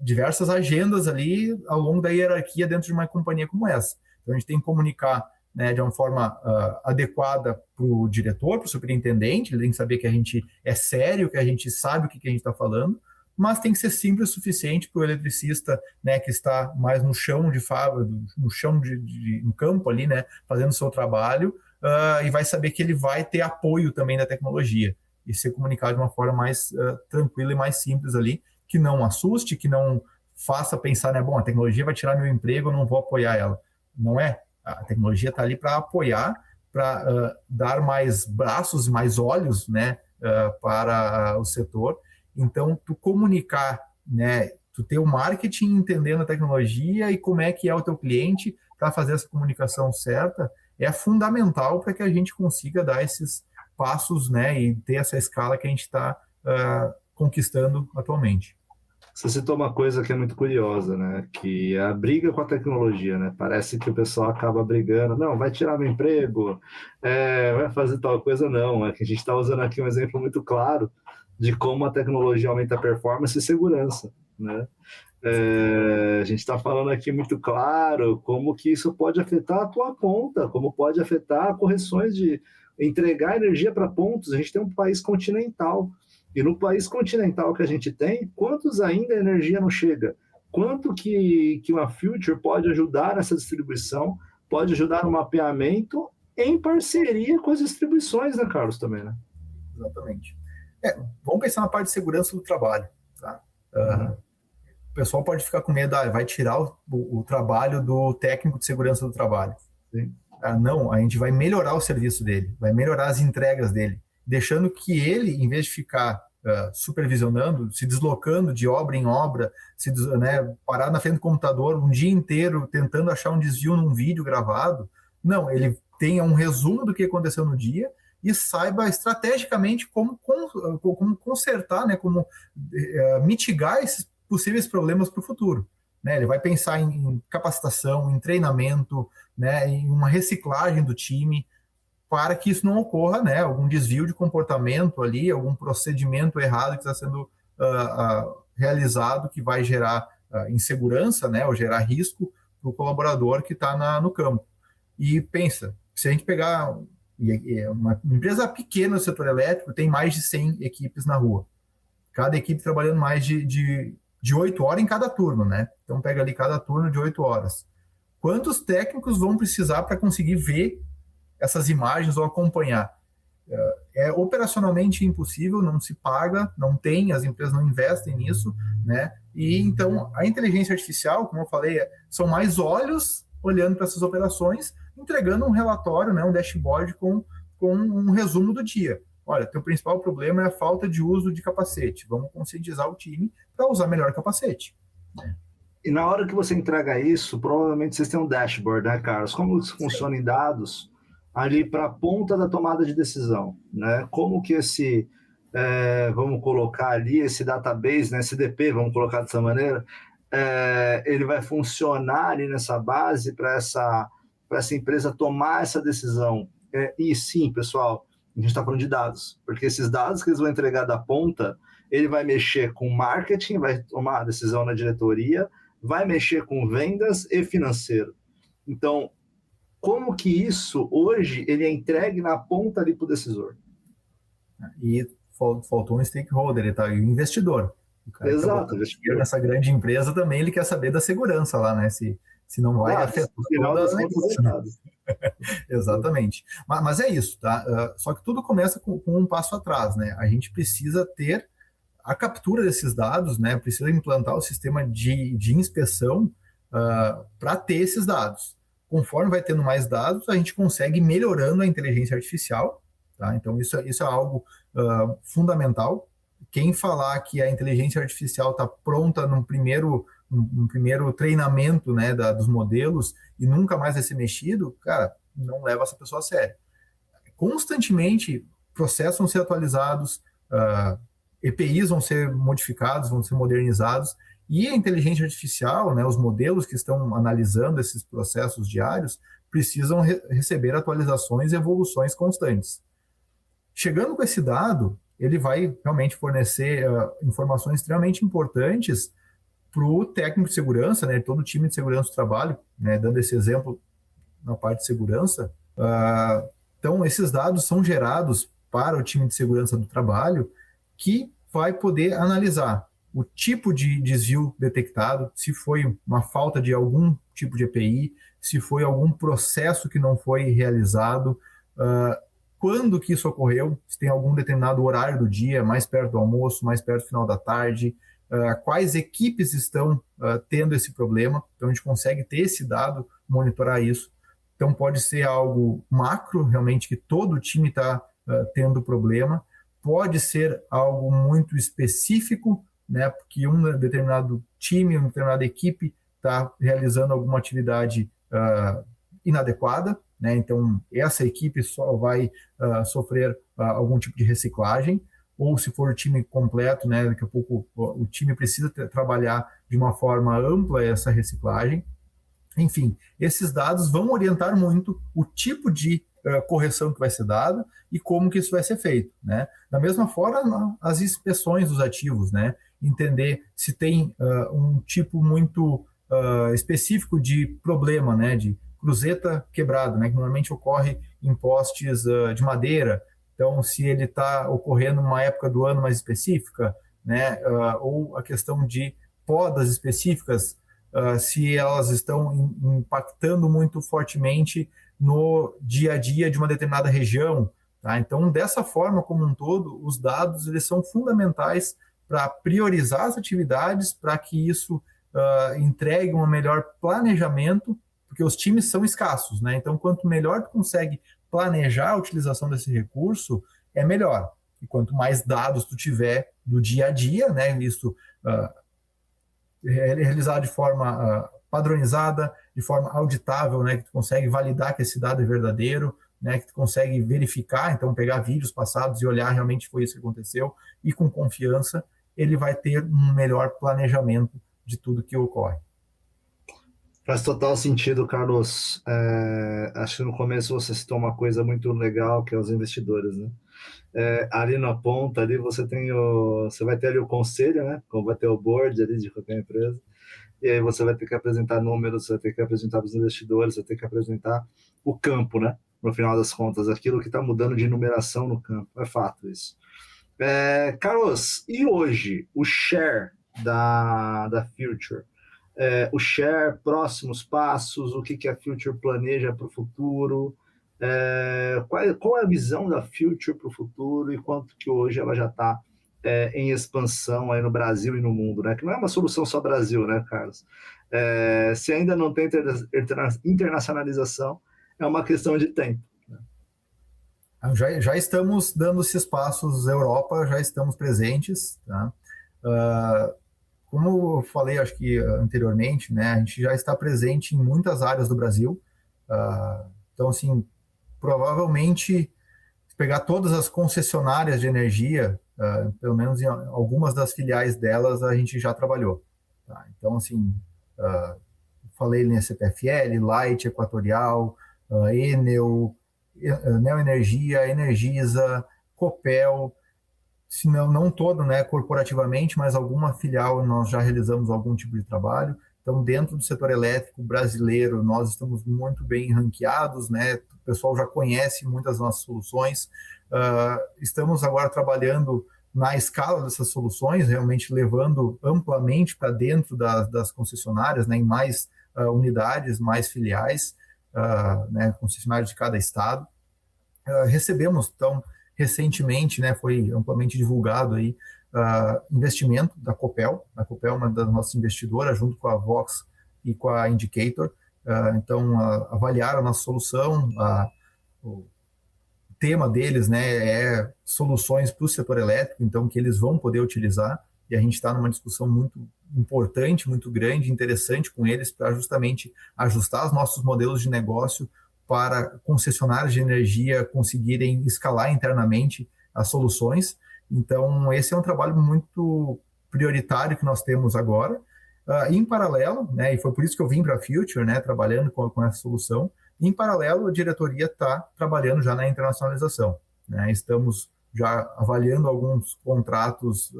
diversas agendas ali ao longo da hierarquia dentro de uma companhia como essa. Então, a gente tem que comunicar, né, de uma forma adequada para o diretor, para o superintendente, ele tem que saber que a gente é sério, que a gente sabe o que a gente está falando, mas tem que ser simples o suficiente para o eletricista, né, que está mais no chão de fábrica, no campo ali, né, fazendo o seu trabalho, e vai saber que ele vai ter apoio também da tecnologia e ser comunicado de uma forma mais tranquila e mais simples ali, que não assuste, que não faça pensar, né, bom, a tecnologia vai tirar meu emprego, eu não vou apoiar ela. Não é. A tecnologia está ali para apoiar, para dar mais braços, mais olhos, né, para o setor. Então, tu comunicar, né, tu ter o marketing entendendo a tecnologia e como é que é o teu cliente para fazer essa comunicação certa, é fundamental para que a gente consiga dar esses passos, né, e ter essa escala que a gente está conquistando atualmente. Você citou uma coisa que é muito curiosa, né? Que é a briga com a tecnologia, né? Parece que o pessoal acaba brigando, não, vai tirar meu emprego, vai fazer tal coisa, não. É que a gente está usando aqui um exemplo muito claro de como a tecnologia aumenta a performance e segurança, né? A gente está falando aqui muito claro como que isso pode afetar a tua conta, como pode afetar correções de entregar energia para pontos. A gente tem um país continental. E no país continental que a gente tem, quantos ainda a energia não chega? Quanto que uma Future pode ajudar nessa distribuição, pode ajudar no mapeamento em parceria com as distribuições, né, Carlos, também, né? Exatamente. Vamos pensar na parte de segurança do trabalho. Tá? O pessoal pode ficar com medo, vai tirar o trabalho do técnico de segurança do trabalho. Não, a gente vai melhorar o serviço dele, vai melhorar as entregas dele, deixando que ele, em vez de ficar supervisionando, se deslocando de obra em obra, parar na frente do computador um dia inteiro tentando achar um desvio num vídeo gravado, não, ele tenha um resumo do que aconteceu no dia e saiba estrategicamente como consertar, né, como mitigar esses possíveis problemas para o futuro. Né? Ele vai pensar em capacitação, em treinamento, né, em uma reciclagem do time, para que isso não ocorra, né, algum desvio de comportamento ali, algum procedimento errado que está sendo realizado que vai gerar insegurança, né, ou gerar risco para o colaborador que está no campo. E pensa, se a gente pegar uma empresa pequena no setor elétrico, tem mais de 100 equipes na rua. Cada equipe trabalhando mais de 8 horas em cada turno, né? Então pega ali cada turno de 8 horas. Quantos técnicos vão precisar para conseguir ver essas imagens ou acompanhar? É operacionalmente impossível, não se paga, não tem, as empresas não investem nisso, né? E então a inteligência artificial, como eu falei, são mais olhos olhando para essas operações, entregando um relatório, né, um dashboard com um resumo do dia. olha, teu principal problema é a falta de uso de capacete. Vamos conscientizar o time para usar melhor capacete. E na hora que você entrega isso, provavelmente vocês têm um dashboard, né, Carlos? Como isso funciona em dados ali para a ponta da tomada de decisão, né? Como que esse, vamos colocar ali, esse database, né, esse DP, vamos colocar dessa maneira, ele vai funcionar ali nessa base para essa empresa tomar essa decisão. E sim, pessoal, a gente está falando de dados, porque esses dados que eles vão entregar da ponta, ele vai mexer com marketing, vai tomar a decisão na diretoria, vai mexer com vendas e financeiro. Então, como que isso, hoje, ele é entregue na ponta ali para o decisor? E faltou um stakeholder, ele tá, um investidor. O cara Exato. Nessa grande empresa também, ele quer saber da segurança lá, né? Se não vai afetar toda a negócio. Exatamente. Mas é isso, tá? Só que tudo começa com um passo atrás, né? A gente precisa ter a captura desses dados, né? Precisa implantar o sistema de inspeção para ter esses dados. Conforme vai tendo mais dados, a gente consegue ir melhorando a inteligência artificial, tá? Então, isso é algo fundamental. Quem falar que a inteligência artificial está pronta num primeiro treinamento, né, dos modelos e nunca mais vai ser mexido, cara, não leva essa pessoa a sério. Constantemente, processos vão ser atualizados, EPIs vão ser modificados, vão ser modernizados, e a inteligência artificial, né, os modelos que estão analisando esses processos diários, precisam receber atualizações e evoluções constantes. Chegando com esse dado, ele vai realmente fornecer informações extremamente importantes para o técnico de segurança, né, todo o time de segurança do trabalho, né, dando esse exemplo na parte de segurança. Então, esses dados são gerados para o time de segurança do trabalho, que vai poder analisar o tipo de desvio detectado, se foi uma falta de algum tipo de EPI, se foi algum processo que não foi realizado, quando que isso ocorreu, se tem algum determinado horário do dia, mais perto do almoço, mais perto do final da tarde, quais equipes estão tendo esse problema. Então, a gente consegue ter esse dado, monitorar isso. Então, pode ser algo macro, realmente, que todo o time está tendo problema. Pode ser algo muito específico, né, porque um determinado time, uma determinada equipe está realizando alguma atividade inadequada, né, então essa equipe só vai sofrer algum tipo de reciclagem, ou se for o time completo, né, daqui a pouco o time precisa trabalhar de uma forma ampla essa reciclagem. Enfim, esses dados vão orientar muito o tipo de correção que vai ser dada e como que isso vai ser feito, né? Da mesma forma, as inspeções dos ativos, né? Entender se tem um tipo muito específico de problema, né? De cruzeta quebrado, né? Que normalmente ocorre em postes de madeira. Então, se ele está ocorrendo numa época do ano mais específica, né? Ou a questão de podas específicas, se elas estão impactando muito fortemente no dia a dia de uma determinada região. Tá? Então, dessa forma como um todo, os dados eles são fundamentais para priorizar as atividades, para que isso entregue um melhor planejamento, porque os times são escassos, né? Então, quanto melhor tu consegue planejar a utilização desse recurso, é melhor. E quanto mais dados tu tiver do dia a dia, né? Isso realizado de forma padronizada, de forma auditável, né, que tu consegue validar que esse dado é verdadeiro, né, que tu consegue verificar, então pegar vídeos passados e olhar realmente foi isso que aconteceu, e com confiança ele vai ter um melhor planejamento de tudo que ocorre. Faz total sentido, Carlos. Acho que no começo você citou uma coisa muito legal, que é os investidores, né? Ali na ponta, ali você vai ter ali o conselho, né? Como vai ter o board ali de qualquer empresa, e aí você vai ter que apresentar números, você vai ter que apresentar para os investidores, você vai ter que apresentar o campo, né? No final das contas, aquilo que está mudando de numeração no campo, é fato isso. Carlos, e hoje o share da Future? O share, próximos passos, o que a Future planeja para o futuro? Qual é a visão da Future para o futuro e quanto que hoje ela já está em expansão aí no Brasil e no mundo, né? Que não é uma solução só Brasil, né, Carlos? Se ainda não tem internacionalização, é uma questão de tempo. Né? Já estamos dando esses passos Europa, já estamos presentes, tá? Como eu falei, acho que anteriormente, né, a gente já está presente em muitas áreas do Brasil. Então, assim, provavelmente, se pegar todas as concessionárias de energia, pelo menos em algumas das filiais delas, a gente já trabalhou. Tá? Então, assim, falei na CPFL, Light, Equatorial, Enel, Neoenergia, Energisa, Copel, se não todo, né, corporativamente, mas alguma filial nós já realizamos algum tipo de trabalho. Então, dentro do setor elétrico brasileiro, nós estamos muito bem ranqueados, né? O pessoal já conhece muitas das nossas soluções. Estamos agora trabalhando na escala dessas soluções, realmente levando amplamente para dentro das concessionárias, né, em mais unidades, mais filiais, né, concessionárias de cada estado. Recebemos, então, recentemente, né, foi amplamente divulgado aí, investimento da Copel. A Copel é uma das nossas investidoras, junto com a Vox e com a Indicator. Então, avaliaram a nossa solução. O tema deles, né, é soluções para o setor elétrico, então, que eles vão poder utilizar. E a gente está numa discussão muito importante, muito grande, interessante com eles, para justamente ajustar os nossos modelos de negócio para concessionárias de energia conseguirem escalar internamente as soluções. Então, esse é um trabalho muito prioritário que nós temos agora. Em paralelo, né, e foi por isso que eu vim para a Future, né, trabalhando com essa solução, em paralelo, a diretoria está trabalhando já na internacionalização. Né? Estamos já avaliando alguns contratos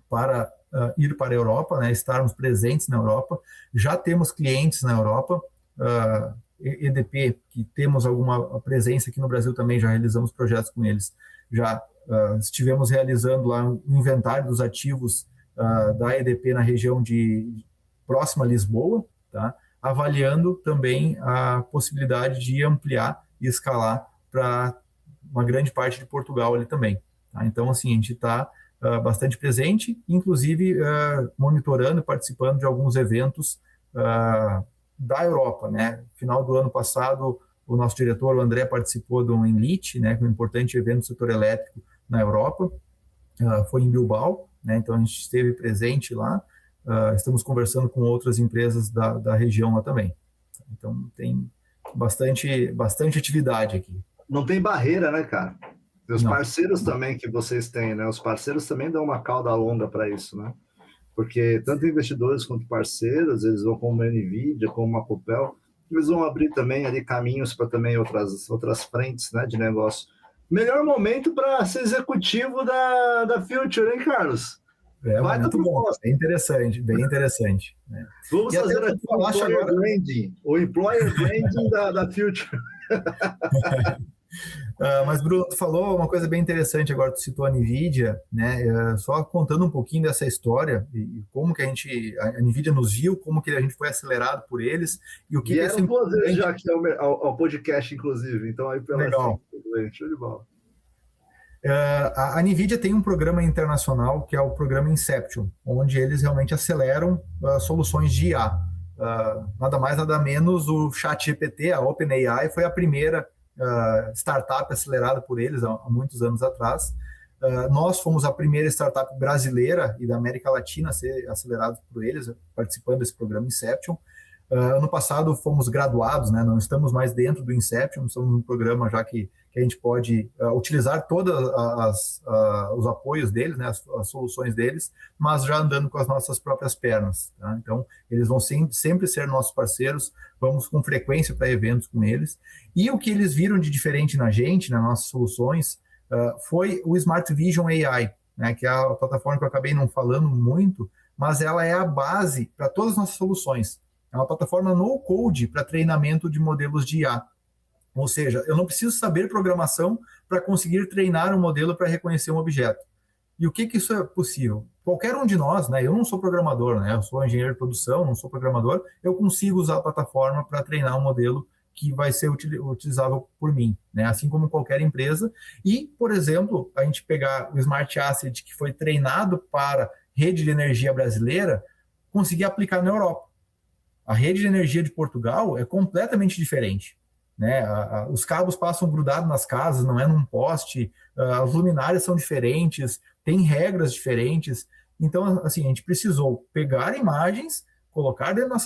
para ir para a Europa, né, estarmos presentes na Europa. Já temos clientes na Europa, EDP, que temos alguma presença aqui no Brasil também, já realizamos projetos com eles. Já estivemos realizando lá um inventário dos ativos da EDP na região próxima a Lisboa, tá? Avaliando também a possibilidade de ampliar e escalar para uma grande parte de Portugal ali também. Tá? Então, assim, a gente está bastante presente, inclusive monitorando e participando de alguns eventos da Europa, né? Final do ano passado, o nosso diretor, o André, participou de um Enlit, né, que é um importante evento do setor elétrico na Europa. Foi em Bilbao, né? Então a gente esteve presente lá. Estamos conversando com outras empresas da região lá também. Então tem bastante atividade aqui. Não tem barreira, né, cara? E os Não. parceiros também que vocês têm, né? Os parceiros também dão uma cauda longa para isso, né? Porque tanto investidores quanto parceiros, eles vão como a NVIDIA, como a Copel, eles vão abrir também ali caminhos para também outras frentes, né, de negócio. Melhor momento para ser executivo da Future, hein, Carlos? Vai muito bom, bem interessante, bem interessante. Né? Vamos fazer aqui o employer branding da Future. Mas, Bruno, tu falou uma coisa bem interessante agora, tu citou a NVIDIA, né? Só contando um pouquinho dessa história e como que a NVIDIA nos viu, como que a gente foi acelerado por eles e o que é duas vezes já aqui ao podcast, inclusive. Então, aí pela legal. Show de bola. A NVIDIA tem um programa internacional que é o programa Inception, onde eles realmente aceleram soluções de IA. Nada mais, nada menos, o ChatGPT, a OpenAI, foi a primeira startup acelerada por eles há muitos anos atrás. Nós fomos a primeira startup brasileira e da América Latina a ser acelerada por eles, participando desse programa Inception. Ano passado fomos graduados, né? Não estamos mais dentro do Inception, somos um programa já que a gente pode utilizar todos os apoios deles, né? As soluções deles, mas já andando com as nossas próprias pernas. Tá? Então, eles vão sempre ser nossos parceiros, vamos com frequência para eventos com eles. E o que eles viram de diferente na gente, nas nossas soluções, foi o Smart Vision AI, né? Que é a plataforma que eu acabei não falando muito, mas ela é a base para todas as nossas soluções. É uma plataforma no-code para treinamento de modelos de IA. Ou seja, eu não preciso saber programação para conseguir treinar um modelo para reconhecer um objeto. E o que isso é possível? Qualquer um de nós, né? Eu não sou programador, né? Eu sou engenheiro de produção, não sou programador, eu consigo usar a plataforma para treinar um modelo que vai ser utilizável por mim, né? Assim como qualquer empresa. E, por exemplo, a gente pegar o Smart Asset, que foi treinado para rede de energia brasileira, conseguir aplicar na Europa. A rede de energia de Portugal é completamente diferente. né? Os cabos passam grudados nas casas, não é num poste, as luminárias são diferentes, tem regras diferentes. Então, assim, a gente precisou pegar imagens, colocar dentro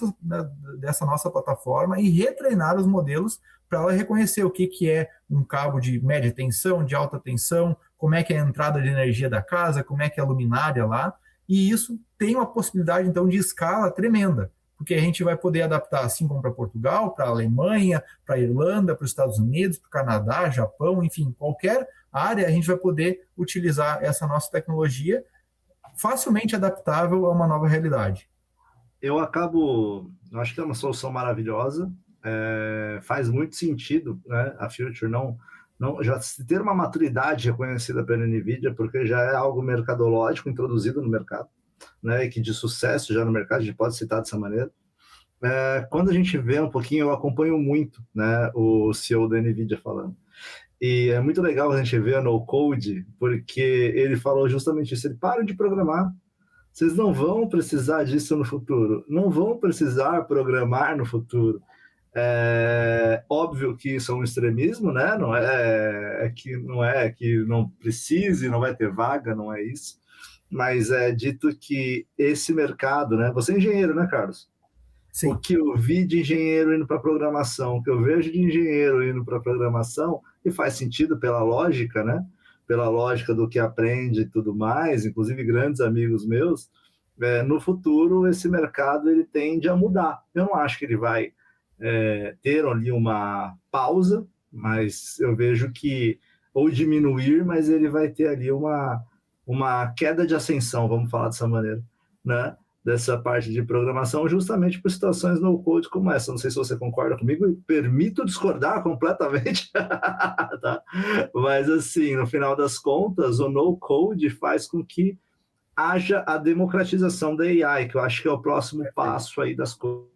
dessa nossa plataforma e retreinar os modelos para ela reconhecer o que é um cabo de média tensão, de alta tensão, como é que é a entrada de energia da casa, como é que é a luminária lá. E isso tem uma possibilidade, então, de escala tremenda, porque a gente vai poder adaptar, assim como para Portugal, para a Alemanha, para a Irlanda, para os Estados Unidos, para o Canadá, Japão, enfim, qualquer área a gente vai poder utilizar essa nossa tecnologia facilmente adaptável a uma nova realidade. Eu acho que é uma solução maravilhosa, faz muito sentido, né? A Future já ter uma maturidade reconhecida pela NVIDIA, porque já é algo mercadológico introduzido no mercado, né? E que de sucesso já no mercado, a gente pode citar dessa maneira. Quando a gente vê um pouquinho, eu acompanho muito, né, o CEO da NVIDIA falando. E é muito legal a gente ver no code, porque ele falou justamente isso. Ele para de programar. Vocês não vão precisar disso no futuro. Não vão precisar programar no futuro. É óbvio que isso é um extremismo, né? Não é que não precise, não vai ter vaga, não é isso. Mas é dito que esse mercado, né? Você é engenheiro, né, Carlos? Sim. O que eu vi de engenheiro indo para programação, o que eu vejo de engenheiro indo para programação, e faz sentido pela lógica, né? Pela lógica do que aprende e tudo mais, inclusive grandes amigos meus, no futuro esse mercado ele tende a mudar. Eu não acho que ele vai ter ali uma pausa, mas eu vejo que, ou diminuir, mas ele vai ter ali uma queda de ascensão, vamos falar dessa maneira, né? Dessa parte de programação, justamente por situações no code como essa. Não sei se você concorda comigo, e permito discordar completamente, tá? Mas assim, no final das contas, o no code faz com que haja a democratização da AI, que eu acho que é o próximo passo aí das coisas.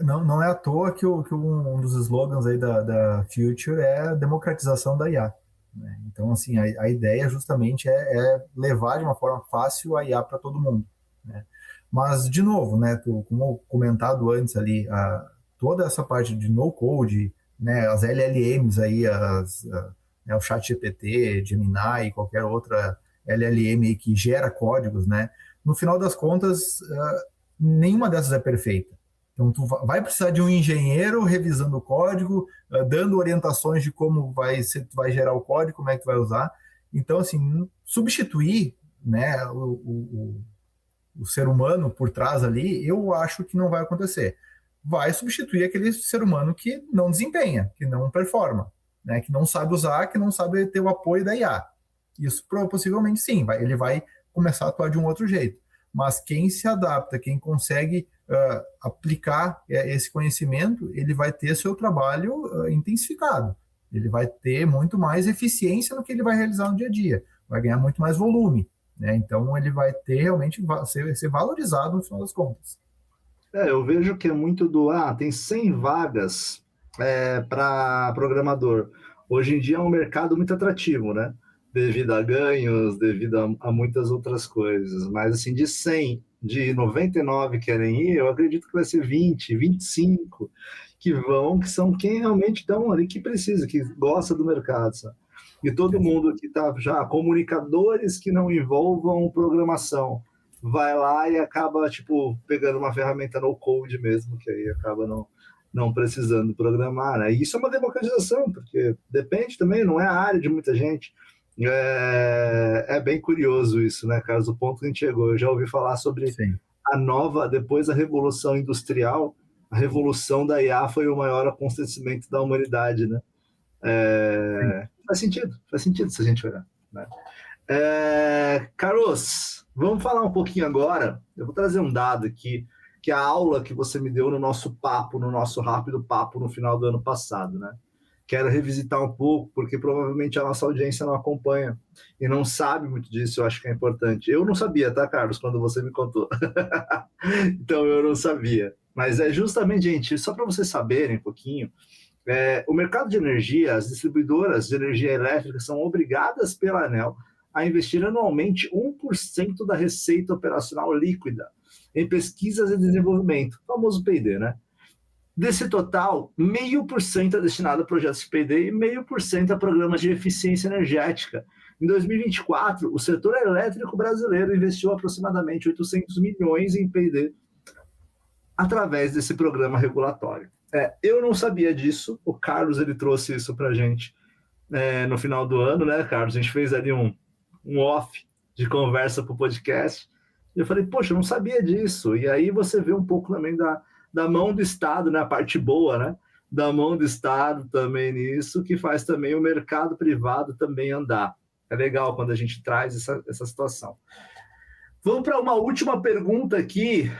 Não é à toa que um dos slogans aí da Future é a democratização da IA. Né? Então, assim, a ideia justamente é levar de uma forma fácil a IA para todo mundo. Né? Mas, de novo, né, como comentado antes ali, toda essa parte de no-code, né, as LLMs aí, o ChatGPT, Gemini, qualquer outra LLM aí que gera códigos, né, no final das contas, nenhuma dessas é perfeita. Então, tu vai precisar de um engenheiro revisando o código, dando orientações de como vai gerar o código, como é que tu vai usar. Então, assim, substituir, né, o ser humano por trás ali, eu acho que não vai acontecer. Vai substituir aquele ser humano que não desempenha, que não performa, né, que não sabe usar, que não sabe ter o apoio da IA. Isso possivelmente sim, ele vai começar a atuar de um outro jeito. Mas quem se adapta, quem consegue aplicar esse conhecimento, ele vai ter seu trabalho intensificado. Ele vai ter muito mais eficiência no que ele vai realizar no dia a dia. Vai ganhar muito mais volume. Né? Então, ele vai ter realmente ser valorizado no final das contas. Eu vejo que é muito tem 100 vagas para programador. Hoje em dia é um mercado muito atrativo, né? Devido a ganhos, devido a muitas outras coisas. Mas, assim, de 100, de 99 querem ir, eu acredito que vai ser 20, 25 que são quem realmente estão ali, que precisa, que gosta do mercado, sabe? E todo mundo que está já, comunicadores que não envolvam programação, vai lá e acaba, pegando uma ferramenta no code mesmo, que aí acaba não precisando programar, né? E isso é uma democratização, porque depende também, não é a área de muita gente. É bem curioso isso, né, Carlos? O ponto que a gente chegou. Eu já ouvi falar sobre Sim. depois da Revolução Industrial, a revolução da IA foi o maior acontecimento da humanidade, né? Faz sentido se a gente olhar. Né? Carlos, vamos falar um pouquinho agora. Eu vou trazer um dado aqui, que é a aula que você me deu no nosso rápido papo no final do ano passado, né? Quero revisitar um pouco, porque provavelmente a nossa audiência não acompanha e não sabe muito disso, eu acho que é importante. Eu não sabia, tá, Carlos, quando você me contou. Então, eu não sabia. Mas é justamente, gente, só para vocês saberem um pouquinho, o mercado de energia, as distribuidoras de energia elétrica são obrigadas pela ANEEL a investir anualmente 1% da receita operacional líquida em pesquisas e desenvolvimento, o famoso P&D, né? Desse total, 0,5% é destinado a projetos de P&D e 0,5% a programas de eficiência energética. Em 2024, o setor elétrico brasileiro investiu aproximadamente 800 milhões em P&D através desse programa regulatório. Eu não sabia disso, o Carlos ele trouxe isso para a gente no final do ano, né, Carlos? A gente fez ali um off de conversa para o podcast, e eu falei, poxa, eu não sabia disso. E aí você vê um pouco também da mão do Estado, né, a parte boa, né, da mão do Estado também nisso, que faz também o mercado privado também andar. É legal quando a gente traz essa situação. Vamos para uma última pergunta aqui,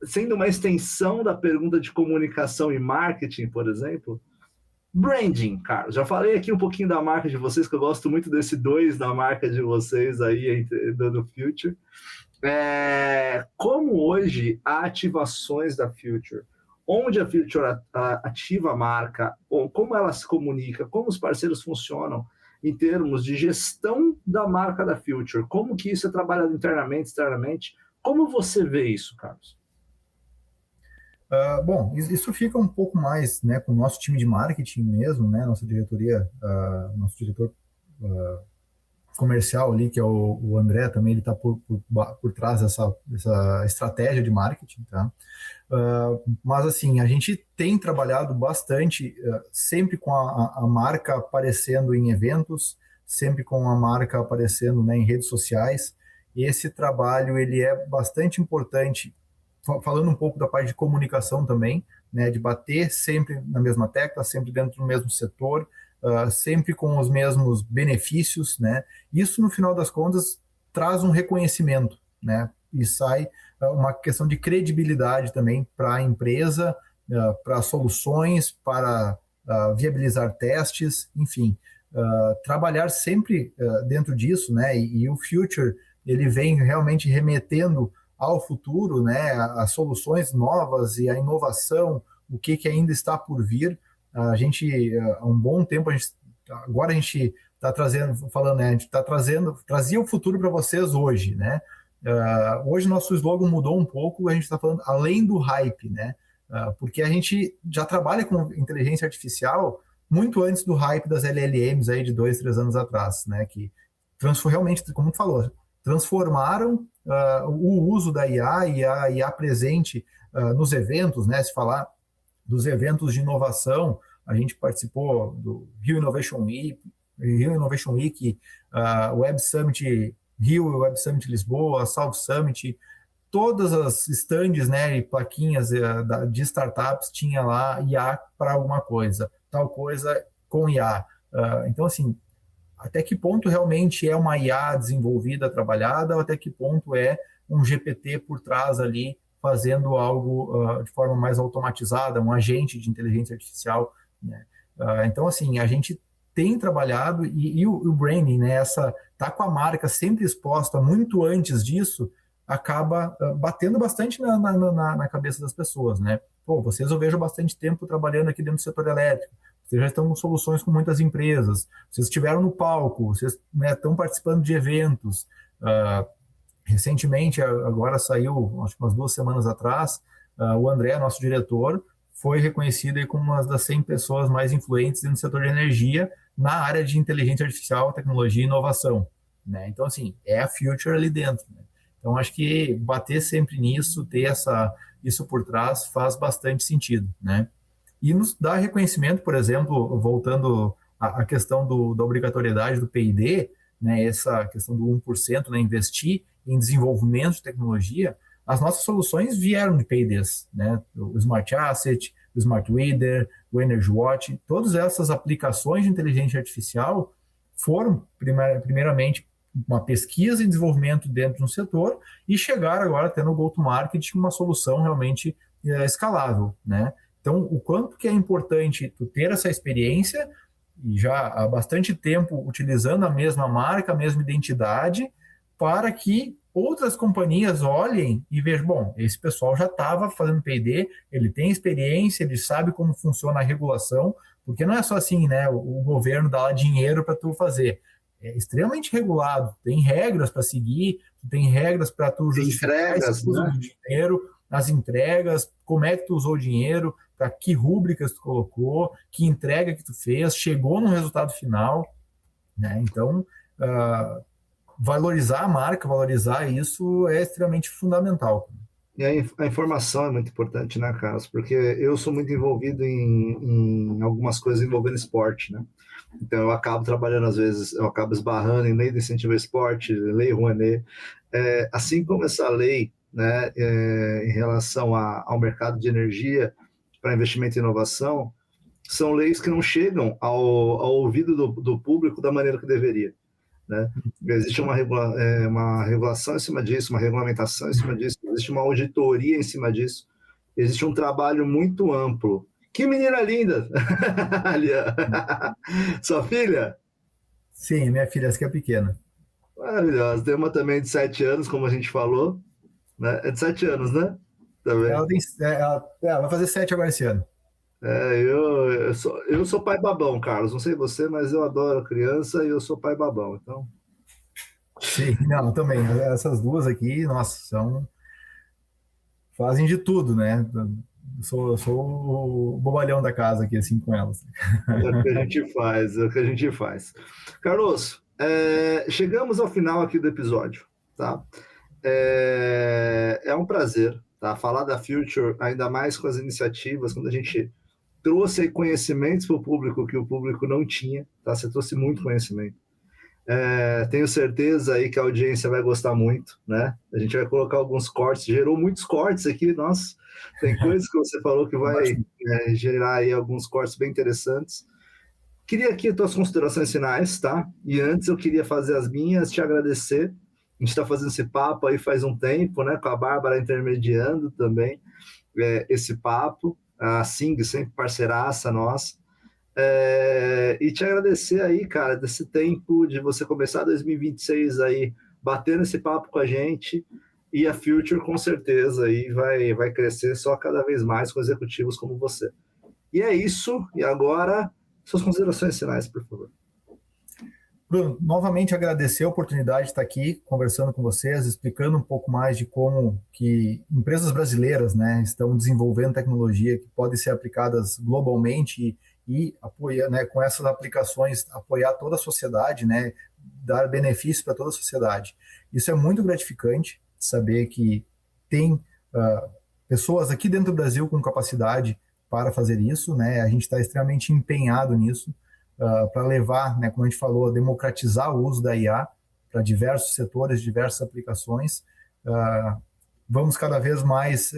sendo uma extensão da pergunta de comunicação e marketing, por exemplo. Branding, Carlos. Já falei aqui um pouquinho da marca de vocês, que eu gosto muito desse 2 da marca de vocês aí, do Future. Como hoje há ativações da Future, onde a Future ativa a marca, ou como ela se comunica, como os parceiros funcionam em termos de gestão da marca da Future, como que isso é trabalhado internamente, externamente, como você vê isso, Carlos? Bom, isso fica um pouco mais, né, com o nosso time de marketing mesmo, né, nossa diretoria, nosso diretor comercial ali, que é o André, também ele está por trás dessa estratégia de marketing, tá? Mas assim, a gente tem trabalhado bastante, sempre com a marca aparecendo em eventos, sempre com a marca aparecendo, né, em redes sociais, e esse trabalho ele é bastante importante, falando um pouco da parte de comunicação também, né, de bater sempre na mesma tecla, sempre dentro do mesmo setor, sempre com os mesmos benefícios, né? Isso, no final das contas, traz um reconhecimento, né? E sai uma questão de credibilidade também para a empresa, para soluções, para viabilizar testes, enfim. Trabalhar sempre dentro disso, né? E o Future, ele vem realmente remetendo ao futuro, né, as soluções novas e a inovação, o que ainda está por vir. A gente, há um bom tempo, agora a gente está trazendo, falando, né, a gente está trazia o futuro para vocês hoje, né? Hoje nosso slogan mudou um pouco, a gente está falando além do hype, né? Porque a gente já trabalha com inteligência artificial muito antes do hype das LLMs aí de 2, 3 anos atrás, né? Que realmente, como tu falou, transformaram o uso da IA e a IA presente nos eventos, né? Se falar dos eventos de inovação, a gente participou do Rio Innovation Week, Web Summit Rio, Web Summit Lisboa, South Summit, todas as stands, né, e plaquinhas de startups tinha lá IA para alguma coisa, tal coisa com IA. Então, assim, até que ponto realmente é uma IA desenvolvida, trabalhada, ou até que ponto é um GPT por trás ali, fazendo algo de forma mais automatizada, um agente de inteligência artificial, né? Então, assim, a gente tem trabalhado, e o branding, né, tá com a marca sempre exposta muito antes disso, acaba batendo bastante na cabeça das pessoas, né? Pô, vocês eu vejo bastante tempo trabalhando aqui dentro do setor elétrico, vocês já estão com soluções com muitas empresas, vocês estiveram no palco, vocês, né, estão participando de eventos. Recentemente, agora saiu, acho que umas 2 semanas atrás, o André, nosso diretor, foi reconhecido aí como uma das 100 pessoas mais influentes no setor de energia na área de inteligência artificial, tecnologia e inovação, né? Então, assim, é a Future ali dentro, né? Então, acho que bater sempre nisso, ter isso por trás, faz bastante sentido, né? E nos dá reconhecimento, por exemplo, voltando à questão da obrigatoriedade do P&D, né, essa questão do 1%, né, investir em desenvolvimento de tecnologia, as nossas soluções vieram de P&Ds, né? O Smart Asset, o Smart Reader, o Energy Watch, todas essas aplicações de inteligência artificial foram, primeiramente, uma pesquisa e desenvolvimento dentro de um setor e chegaram agora até no go-to-market uma solução realmente escalável, né? Então, o quanto que é importante tu ter essa experiência, e já há bastante tempo utilizando a mesma marca, a mesma identidade, para que outras companhias olhem e vejam, bom, esse pessoal já estava fazendo P&D, ele tem experiência, ele sabe como funciona a regulação, porque não é só assim, né? O governo dá lá dinheiro para tu fazer. É extremamente regulado, tem regras para seguir, tem regras para tu justificar esse uso do dinheiro, nas entregas, como é que tu usou o dinheiro, para que rúbricas tu colocou, que entrega que tu fez, chegou no resultado final, né? Então, valorizar a marca, valorizar isso é extremamente fundamental. E a informação é muito importante, né, Carlos? Porque eu sou muito envolvido em algumas coisas envolvendo esporte, né? Então eu acabo trabalhando, às vezes, eu acabo esbarrando em lei de incentivo ao esporte, lei Rouanet, assim como essa lei, né, em relação ao mercado de energia para investimento e inovação, são leis que não chegam ao ouvido do público da maneira que deveria, né? Existe uma regulação em cima disso, uma regulamentação em cima disso, existe uma auditoria em cima disso, existe um trabalho muito amplo. Que menina linda! Sua filha? Sim, minha filha, essa que é pequena. Maravilhosa. Tem uma também de 7 anos, como a gente falou, né? É de 7 anos, né? Também. Ela vai fazer 7 agora esse ano. Eu sou pai babão, Carlos. Não sei você, mas eu adoro criança e eu sou pai babão. Então, Sim, não, também. Essas duas aqui, nossa, fazem de tudo, né? Eu sou o bobalhão da casa aqui, assim, com elas. é o que a gente faz, é o que a gente faz. Carlos, chegamos ao final aqui do episódio, tá? É um prazer, tá? Falar da Future, ainda mais com as iniciativas, quando a gente trouxe aí conhecimentos para o público que o público não tinha, tá? Você trouxe muito conhecimento. Tenho certeza aí que a audiência vai gostar muito, né? A gente vai colocar alguns cortes, gerou muitos cortes aqui, nossa, tem coisas que você falou que vai gerar aí alguns cortes bem interessantes. Queria aqui as tuas considerações finais, tá? E antes eu queria fazer as minhas, te agradecer. A gente está fazendo esse papo aí faz um tempo, né? Com a Bárbara intermediando também esse papo. A Sing, sempre parceiraça nossa. E te agradecer aí, cara, desse tempo de você começar 2026 aí, batendo esse papo com a gente, e a Future com certeza aí vai crescer só cada vez mais com executivos como você. E é isso, e agora, suas considerações finais, por favor. Bruno, novamente agradecer a oportunidade de estar aqui conversando com vocês, explicando um pouco mais de como que empresas brasileiras, né, estão desenvolvendo tecnologia que podem ser aplicadas globalmente e apoiar, né, com essas aplicações, apoiar toda a sociedade, né, dar benefício para toda a sociedade. Isso é muito gratificante, saber que tem pessoas aqui dentro do Brasil com capacidade para fazer isso, né, a gente está extremamente empenhado nisso, para levar, né, como a gente falou, democratizar o uso da IA para diversos setores, diversas aplicações. Vamos cada vez mais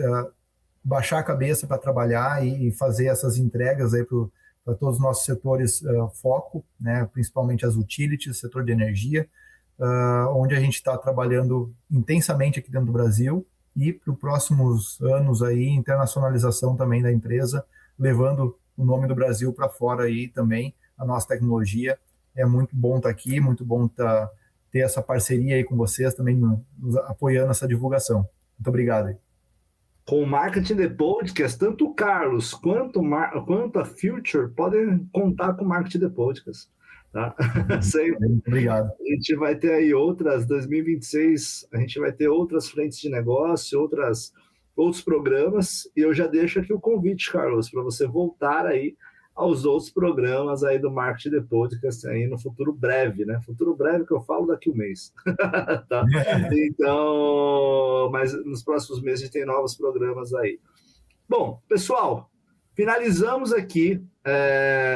baixar a cabeça para trabalhar e fazer essas entregas aí para todos os nossos setores foco, né, principalmente as utilities, setor de energia, onde a gente está trabalhando intensamente aqui dentro do Brasil e para os próximos anos aí internacionalização também da empresa, levando o nome do Brasil para fora aí também, a nossa tecnologia. É muito bom estar aqui, muito bom ter essa parceria aí com vocês, também nos apoiando essa divulgação. Muito obrigado aí. Com o Marketing The Podcast, tanto o Carlos quanto a Future podem contar com o Marketing The Podcast. Tá? Muito obrigado. A gente vai ter aí 2026, a gente vai ter outras frentes de negócio, outros programas, e eu já deixo aqui o convite, Carlos, para você voltar aí aos outros programas aí do Marketing The Podcast aí no futuro breve, né? Futuro breve que eu falo daqui um mês. Tá? Então, mas nos próximos meses a gente tem novos programas aí. Bom, pessoal, finalizamos aqui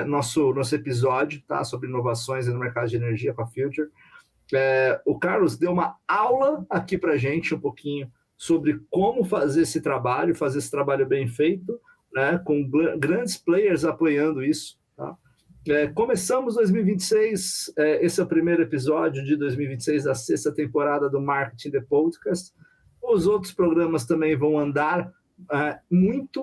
nosso episódio, tá? Sobre inovações no mercado de energia com a Future. O Carlos deu uma aula aqui pra gente um pouquinho sobre como fazer esse trabalho bem feito, né, com grandes players apoiando isso. Tá? Começamos 2026, esse é o primeiro episódio de 2026 da 6ª temporada do Marketing The Podcast. Os outros programas também vão andar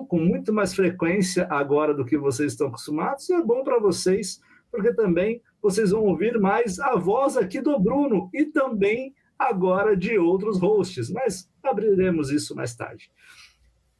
com muito mais frequência agora do que vocês estão acostumados, e é bom para vocês, porque também vocês vão ouvir mais a voz aqui do Bruno e também agora de outros hosts, mas abriremos isso mais tarde.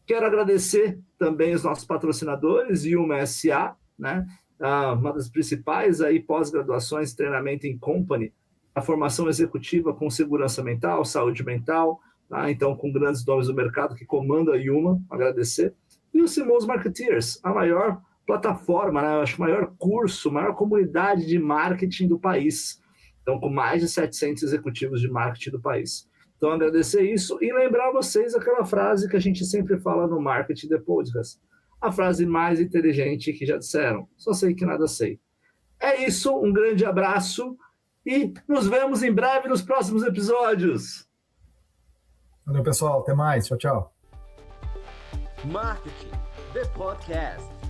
Quero agradecer também os nossos patrocinadores, Yuma S.A., né? Uma das principais aí pós-graduações, treinamento em company, a formação executiva com segurança mental, saúde mental, tá? Então com grandes nomes do mercado que comanda a Yuma, agradecer. E o Simoes Marketeers, a maior plataforma, né? Eu acho que o maior curso, a maior comunidade de marketing do país. Então, com mais de 700 executivos de marketing do país. Então, agradecer isso e lembrar vocês aquela frase que a gente sempre fala no Marketing The Podcast. A frase mais inteligente que já disseram. Só sei que nada sei. É isso, um grande abraço e nos vemos em breve nos próximos episódios. Valeu, pessoal. Até mais. Tchau, tchau. Marketing, the podcast.